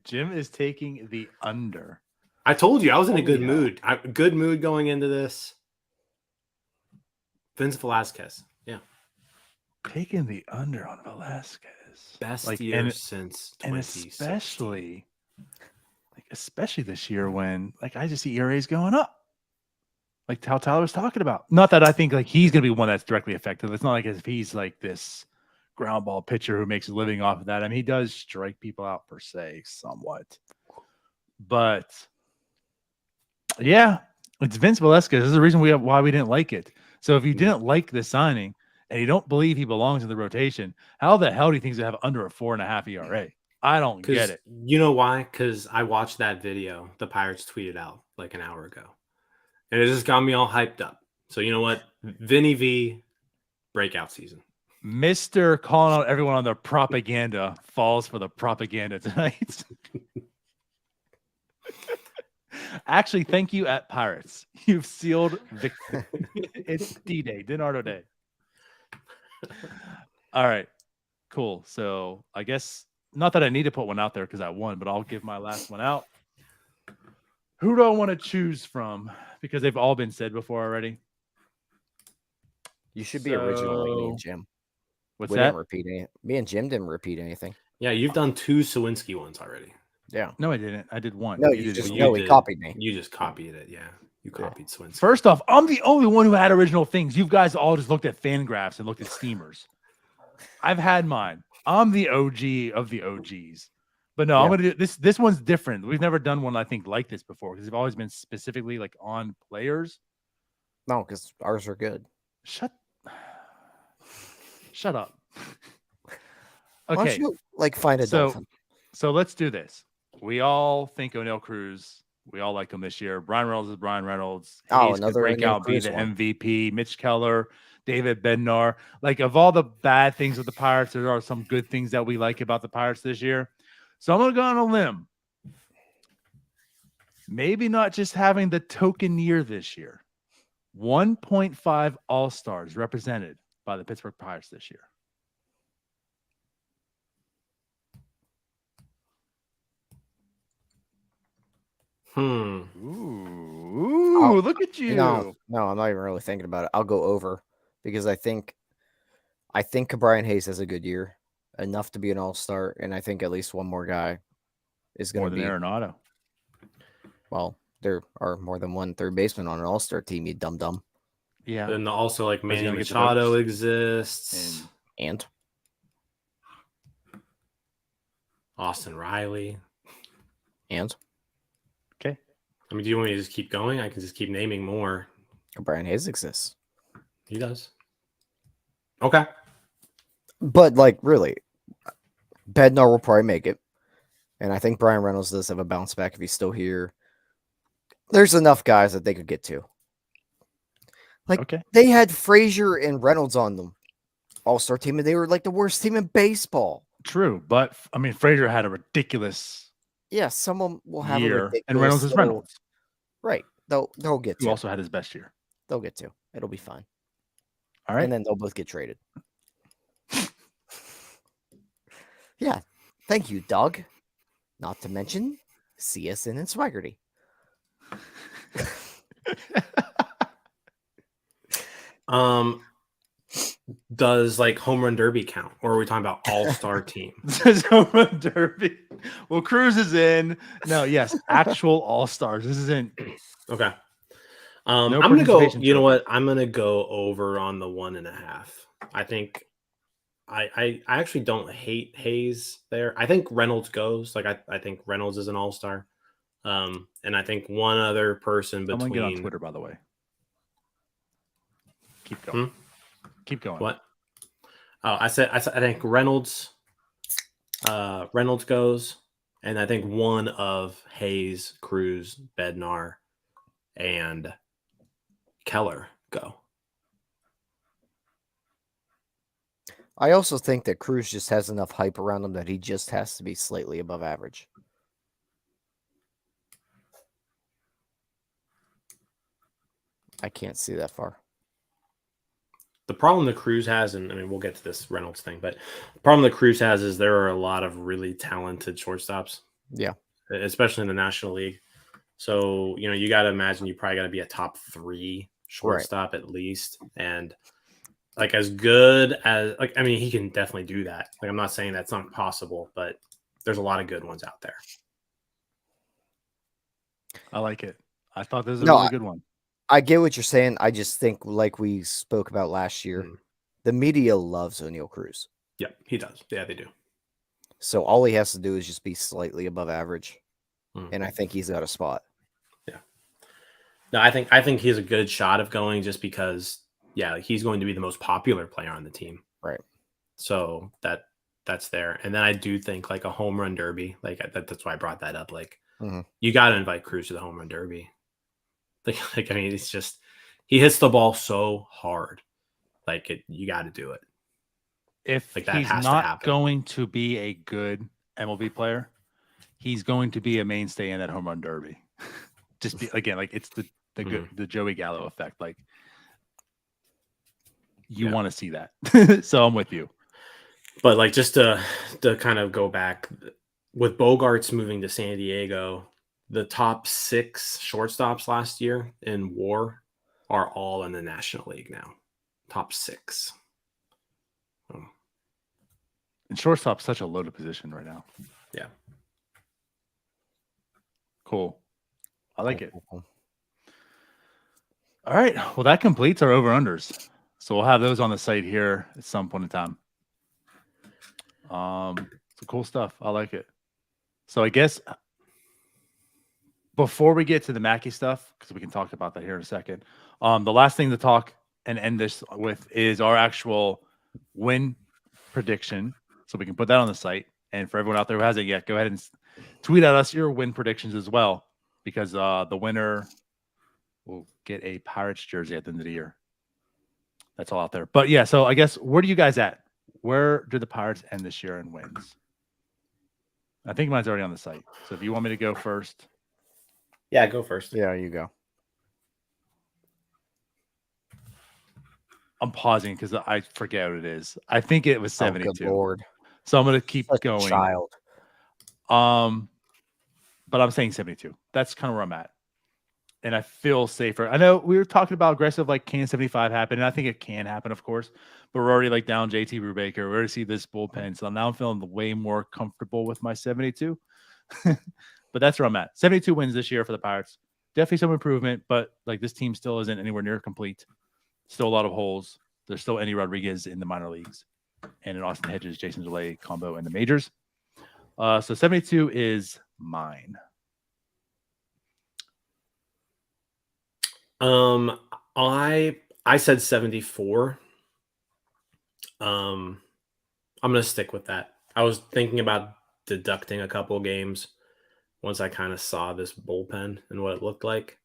Jim is taking the under. I told you I was in a good mood. Good mood going into this. Vince Velasquez. Yeah. Taking the under on Velasquez. Best year since 2016. And especially this year when I just see ERAs going up. Like how Tyler was talking about. Not that I think he's going to be one that's directly affected. It's not like as if he's like this ground ball pitcher who makes a living off of that. I mean, he does strike people out per se somewhat. But yeah, it's Vince Velasquez. This is the reason why we didn't like it. So if you didn't like the signing and you don't believe he belongs in the rotation, how the hell do you think he's going to have under a 4.5 ERA? I don't get it. You know why? Because I watched that video the Pirates tweeted out like an hour ago. And it just got me all hyped up. So you know what? Vinny V, breakout season. Mr. calling out everyone on their propaganda falls for the propaganda tonight. Actually, thank you at Pirates. You've sealed victory. It's D-Day, DiNardo Day. All right, cool. So I guess not that I need to put one out there because I won, but I'll give my last one out. Who do I want to choose from? Because they've all been said before already. You should be original like me and Jim. What's that? Me and Jim didn't repeat anything. Yeah, you've done 2 Suwinski ones already. Yeah. No, I didn't. I did one. No, he copied me. You just copied it. Yeah. You copied Suwinski. First off, I'm the only one who had original things. You guys all just looked at Fangraphs and looked at steamers. I've had mine. I'm the OG of the OGs. But no, I'm going to do this. This one's different. We've never done one, I think, like this before because they've always been specifically on players. No, because ours are good. Shut up. Okay. Why don't you find a dolphin? So let's do this. We all think O'Neill Cruz. We all like him this year. Brian Reynolds is Brian Reynolds. Another breakout, be the MVP. Mitch Keller, David Bednar. Of all the bad things with the Pirates, there are some good things that we like about the Pirates this year. So I'm going to go on a limb. Maybe not just having the token year this year. 1.5 All-Stars represented by the Pittsburgh Pirates this year. Ooh, look at you. No, I'm not even really thinking about it. I'll go over because I think Brian Hayes has a good year, enough to be an all-star, and I think at least one more guy is going to be more than Arenado. Well, there are more than one third baseman on an all-star team, you dum-dum. Yeah. And also Manny Machado exists. And Austin Riley. And okay. I mean, do you want me to just keep going? I can just keep naming more. Brian Hayes exists. He does. Okay. But like really, Bednar will probably make it. And I think Brian Reynolds does have a bounce back if he's still here. There's enough guys that they could get to. Like they had Frazier and Reynolds on them all-star team, and they were like the worst team in baseball. True, but I mean Frazier had a ridiculous someone will have year, a ridiculous, and Reynolds is Reynolds. Right. They'll get to. Who also had his best year. They'll get to. It'll be fine. All right. And then they'll both get traded. Yeah. Thank you, Doug. Not to mention CSN and Swaggerty. Does like home run derby count, or are we talking about all-star team? Does home run derby? Well, Cruz is in. No, yes, actual all-stars. This isn't okay. I'm gonna go. You know what? I'm gonna go over on the 1.5. I think I actually don't hate Hayes there. I think Reynolds goes. Like I think Reynolds is an all-star. And I think one other person between. Someone get on Twitter, by the way. Keep going. Keep going. What? Oh, I said I think Reynolds. Reynolds goes, and I think one of Hayes, Cruz, Bednar, and Keller go. I also think that Cruz just has enough hype around him that he just has to be slightly above average. I can't see that far. The problem the Cruz has, and I mean, we'll get to this Reynolds thing, but the problem the Cruz has is there are a lot of really talented shortstops. Yeah. Especially in the National League. So, you know, you got to imagine you probably got to be a top 3 shortstop at least. And like as good as, like, I mean, he can definitely do that. Like, I'm not saying that's not possible, but there's a lot of good ones out there. I like it. I thought this was a really good one. I get what you're saying. I just think, like we spoke about last year, the media loves O'Neal Cruz. Yep, he does. Yeah, they do. So all he has to do is just be slightly above average, and I think he's got a spot. Yeah. No, I think he has a good shot of going just because, yeah, he's going to be the most popular player on the team. Right. So that's there. And then I do think like a home run derby, like that's why I brought that up. Like you got to invite Cruz to the home run derby. Like I mean, it's just he hits the ball so hard. Like you got to do it. If like he's not going to be a good MLB player, he's going to be a mainstay in that home run derby. Just again, like it's the Joey Gallo effect. Like you want to see that. So I'm with you. But like just to kind of go back with Bogarts moving to San Diego. The top 6 shortstops last year in WAR are all in the National League now. Top 6. And shortstop's such a loaded position right now. Yeah. Cool. I like it. All right. Well, that completes our over-unders. So we'll have those on the site here at some point in time. It's cool stuff. I like it. So I guess before we get to the Mackey stuff, because we can talk about that here in a second, the last thing to talk and end this with is our actual win prediction. So we can put that on the site. And for everyone out there who hasn't yet, go ahead and tweet at us your win predictions as well, because the winner will get a Pirates jersey at the end of the year. That's all out there. But yeah, so I guess where do you guys at? Where do the Pirates end this year in wins? I think mine's already on the site. So if you want me to go first. Yeah, go first. Yeah, you go. I'm pausing because I forget what it is. I think it was 72. Oh, good Lord. So I'm going to keep going. Child. But I'm saying 72. That's kind of where I'm at. And I feel safer. I know we were talking about aggressive, like can 75 happen? And I think it can happen, of course. But we're already like down JT Brubaker. We already see this bullpen. So now I'm feeling way more comfortable with my 72. But that's where I'm at. 72 wins this year for the Pirates. Definitely some improvement, but like this team still isn't anywhere near complete. Still a lot of holes. There's still Endy Rodriguez in the minor leagues. And in Austin Hedges, Jason Delay combo in the majors. So 72 is mine. I said 74. I'm going to stick with that. I was thinking about deducting a couple games once I kind of saw this bullpen and what it looked like.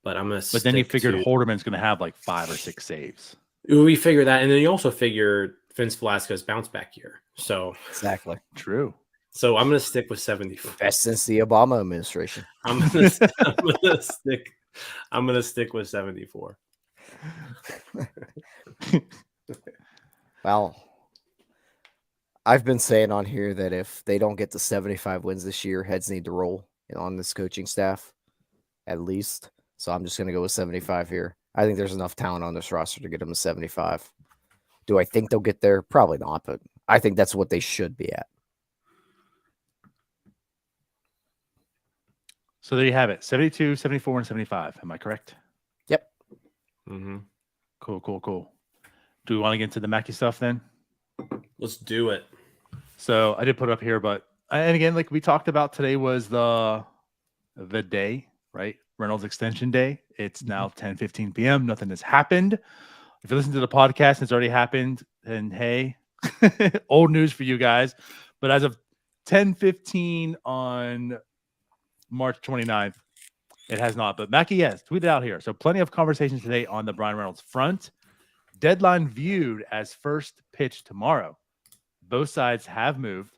But I'm going to But then you figured Holderman's going to have like 5 or 6 saves. We figure that. And then you also figure Vince Velasquez bounce back year. So exactly. True. So I'm going to stick with 74. Best since the Obama administration. I'm going to stick with 74. Well, I've been saying on here that if they don't get to 75 wins this year, heads need to roll on this coaching staff, at least. So I'm just going to go with 75 here. I think there's enough talent on this roster to get them to 75. Do I think they'll get there? Probably not, but I think that's what they should be at. So there you have it. 72, 74, and 75. Am I correct? Yep. Mm-hmm. Cool. Do we want to get into the Mackey stuff then? Let's do it. So I did put it up here, but and again, like we talked about, today was the day, right? Reynolds extension day. It's now 10:15 p.m. Nothing has happened. If you listen to the podcast, it's already happened. And hey, old news for you guys. But as of 10:15 on March 29th, it has not. But Mackey has tweeted out here. So plenty of conversations today on the Brian Reynolds front. Deadline viewed as first pitch tomorrow. Both sides have moved.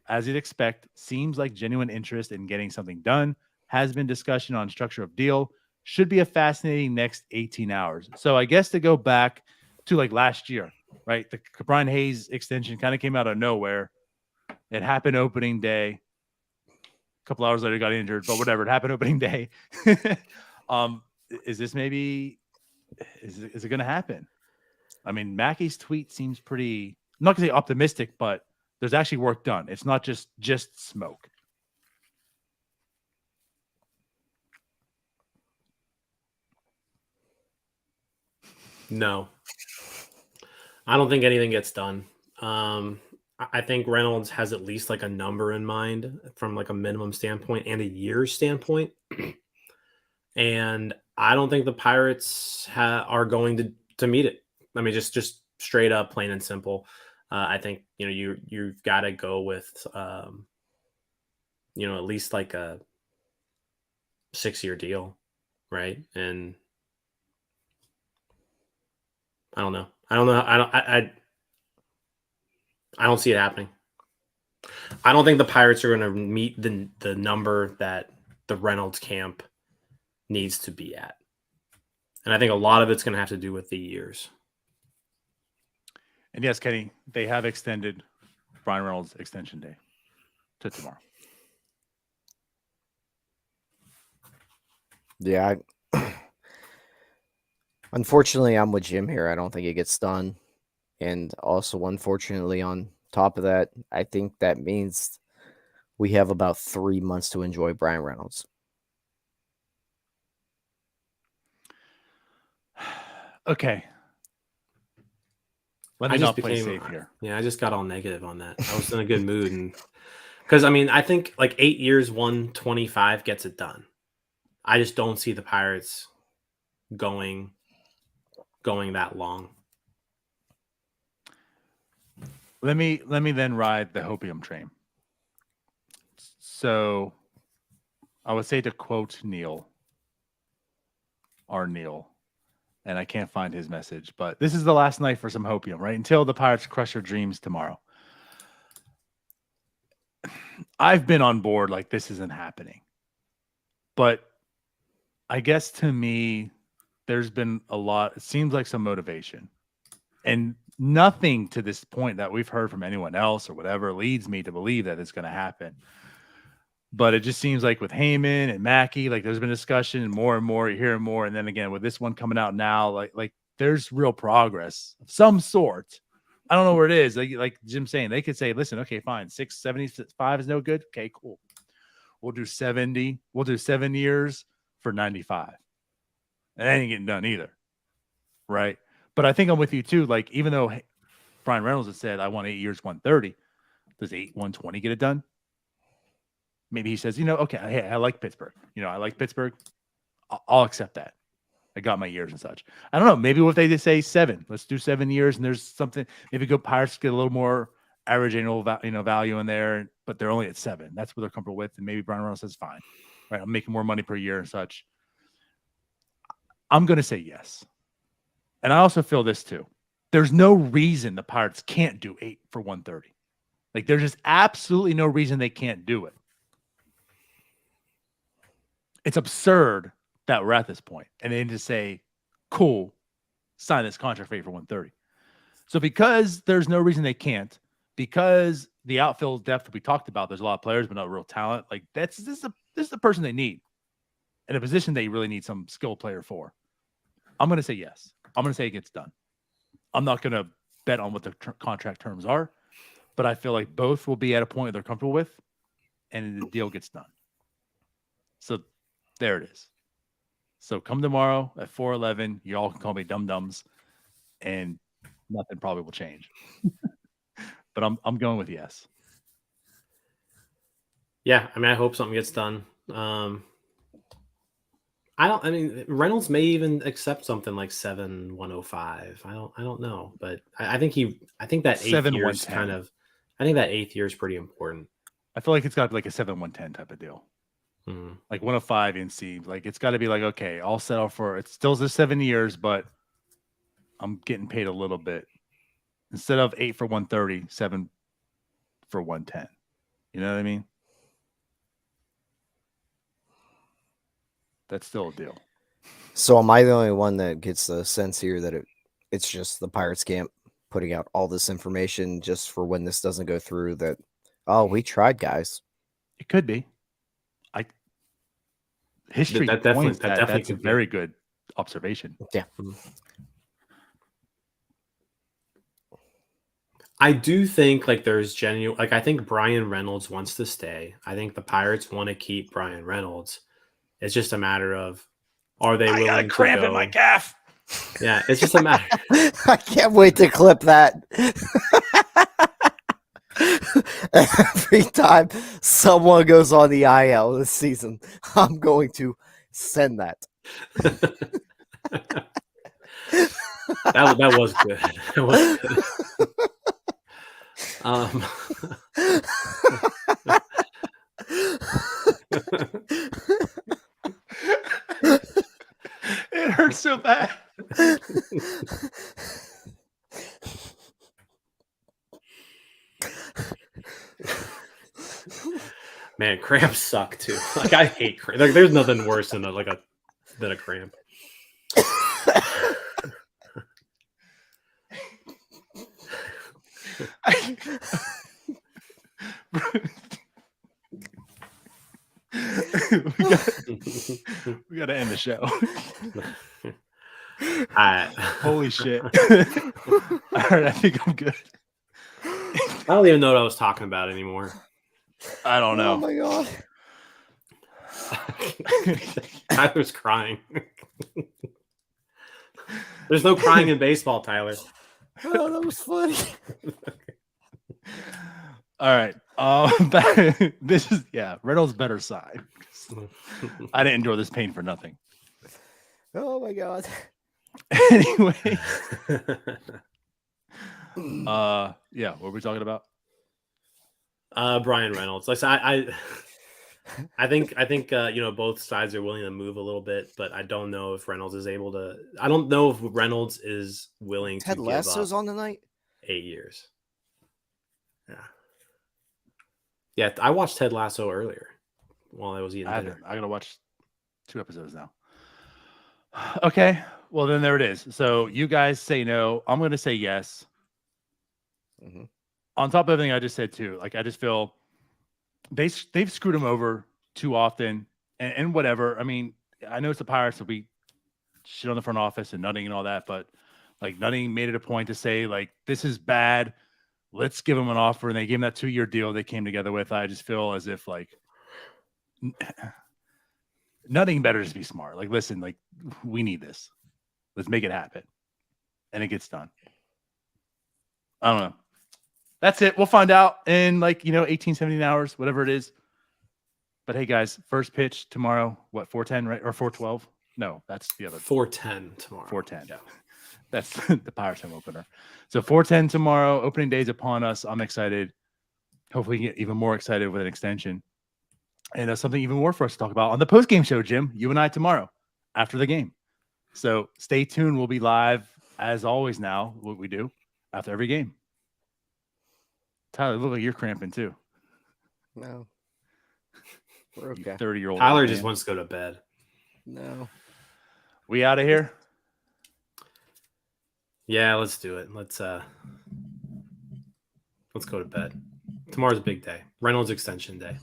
As you'd expect, seems like genuine interest in getting something done. Has been discussion on structure of deal. Should be a fascinating next 18 hours. So I guess to go back to like last year, right? The Brian Hayes extension kind of came out of nowhere. It happened opening day. A couple hours later, he got injured, but whatever. It happened opening day. Is this maybe? Is it going to happen? I mean, Mackey's tweet seems pretty. I'm not going to say optimistic, but there's actually work done. It's not just smoke. No, I don't think anything gets done. I think Reynolds has at least like a number in mind from like a minimum standpoint and a year standpoint. And I don't think the Pirates are going to meet it. I mean, just straight up, plain and simple. I think, you've got to go with, at least like a 6-year deal. Right. And I don't know. I don't see it happening. I don't think the Pirates are going to meet the number that the Reynolds camp needs to be at. And I think a lot of it's going to have to do with the years. And yes, Kenny, they have extended Brian Reynolds' extension day to tomorrow. Yeah. Unfortunately, I'm with Jim here. I don't think it gets done. And also, unfortunately, on top of that, I think that means we have about 3 months to enjoy Brian Reynolds. Okay. Let me not play safe here. Yeah, I just got all negative on that. I was in a good mood. And because, I think like 8 years, 125 gets it done. I just don't see the Pirates going that long. Let me then ride the hopium train. So I would say, to quote Neil, and I can't find his message, but this is the last night for some hopium, right? Until the Pirates crush your dreams tomorrow. I've been on board like this isn't happening. But I guess to me, there's been a lot, it seems like some motivation. And nothing to this point that we've heard from anyone else or whatever leads me to believe that it's going to happen. But it just seems like with Heyman and Mackey, like there's been discussion and more, you're hearing more. And then again, with this one coming out now, like there's real progress of some sort. I don't know where it is. Like Jim's saying, they could say, listen, okay, fine. 675 is no good. Okay, cool. We'll do 70. We'll do 7 years for 95. And that ain't getting done either. Right. But I think I'm with you too. Like, even though Brian Reynolds has said, I want 8 years, 130, does 120 get it done? Maybe he says, okay, hey, I like Pittsburgh. I like Pittsburgh. I'll accept that. I got my years and such. I don't know. Maybe what they just say 7. Let's do 7 years, and there's something. Maybe go Pirates get a little more average annual value in there, but they're only at 7. That's what they're comfortable with. And maybe Brian Reynolds says, fine, right? I'm making more money per year and such. I'm going to say yes. And I also feel this too. There's no reason the Pirates can't do 8 for 130. Like, there's just absolutely no reason they can't do it. It's absurd that we're at this point. And then to say, cool, sign this contract for 8 for 130. So because there's no reason they can't, because the outfield depth we talked about, there's a lot of players, but not real talent. Like, this is the person they need in a position they really need some skilled player for. I'm going to say yes. I'm going to say it gets done. I'm not going to bet on what the contract terms are, but I feel like both will be at a point they're comfortable with, and the deal gets done. So there it is. So come tomorrow at 4:11. You all can call me dum-dums, and nothing probably will change. But I'm going with yes. Yeah, I mean, I hope something gets done. I mean, Reynolds may even accept something like 7,105. I don't know, but I think that 8th year is kind of. I think that 8th year is pretty important. I feel like it's got to be like a 7,110 type of deal. Like 105 NC. Like, it's got to be like, okay, I'll settle for it. Still the 7 years, but I'm getting paid a little bit. Instead of 8 for 130, 7 for 110. You know what I mean? That's still a deal. So am I the only one that gets the sense here that it's just the Pirates camp putting out all this information just for when this doesn't go through that, oh, we tried, guys? It could be. History points that that's a very good observation. Yeah. I do think like there's genuine, like I think Brian Reynolds wants to stay. I think the Pirates want to keep Brian Reynolds. It's just a matter of, are they willing to go? I got a cramp in my calf. Yeah, it's just a matter. I can't wait to clip that. Every time someone goes on the IL this season, I'm going to send that. That was good. That was good. It hurts so bad. Man, cramps suck too. Like, I hate cramps. Like, there's nothing worse than a cramp. we got to end the show. Holy shit. All right, I think I'm good. I don't even know what I was talking about anymore. I don't know. Oh my god. Tyler's crying. There's no crying in baseball, Tyler. Oh, that was funny. All right. This is Reynolds' better side. I didn't endure this pain for nothing. Oh my god. Anyway. What were we talking about? Brian Reynolds. Like, I think both sides are willing to move a little bit, but I don't know if Reynolds is able to. I don't know if Reynolds is willing to. Ted Lasso's on tonight. 8 years. Yeah. I watched Ted Lasso earlier while I was eating dinner. I gotta watch 2 episodes now. Okay, well then there it is. So you guys say no. I'm gonna say yes. Mm-hmm. On top of everything I just said too, like I just feel they've screwed him over too often and whatever. I mean, I know it's the Pirates, so we shit on the front office and Nutting and all that, but like Nutting made it a point to say like this is bad. Let's give him an offer, and they gave him that 2-year deal they came together with. I just feel as if like Nutting better just be smart. Like, listen, like we need this. Let's make it happen, and it gets done. I don't know. That's it. We'll find out in 18, 17 hours, whatever it is. But hey, guys, first pitch tomorrow. What, 4:10, right? Or 4:12? No, that's the other. 4:10 tomorrow. 4:10. Yeah. That's the Pirates home opener. So 4:10 tomorrow. Opening day is upon us. I'm excited. Hopefully, get even more excited with an extension. And that's something even more for us to talk about on the post-game show, Jim. You and I tomorrow after the game. So stay tuned. We'll be live as always now, what we do after every game. Tyler, it looks like you're cramping too. No. We're okay. 30-year-old. Tyler just wants to go to bed. No. We out of here? Yeah, let's do it. Let's go to bed. Tomorrow's a big day. Reynolds extension day.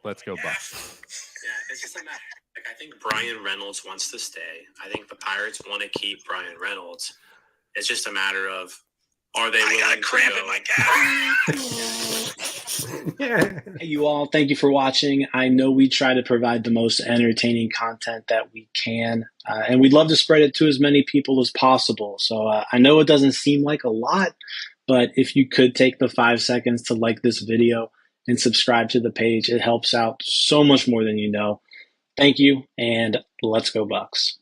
Let's go, Bucks. Yeah, it's just like that. Like, I think Brian Reynolds wants to stay. I think the Pirates want to keep Brian Reynolds. It's just a matter of, are they willing to cramp in my calf. Hey, you all, thank you for watching. I know we try to provide the most entertaining content that we can, and we'd love to spread it to as many people as possible. So I know it doesn't seem like a lot, but if you could take the 5 seconds to like this video and subscribe to the page, it helps out so much more than you know. Thank you, and let's go Bucks.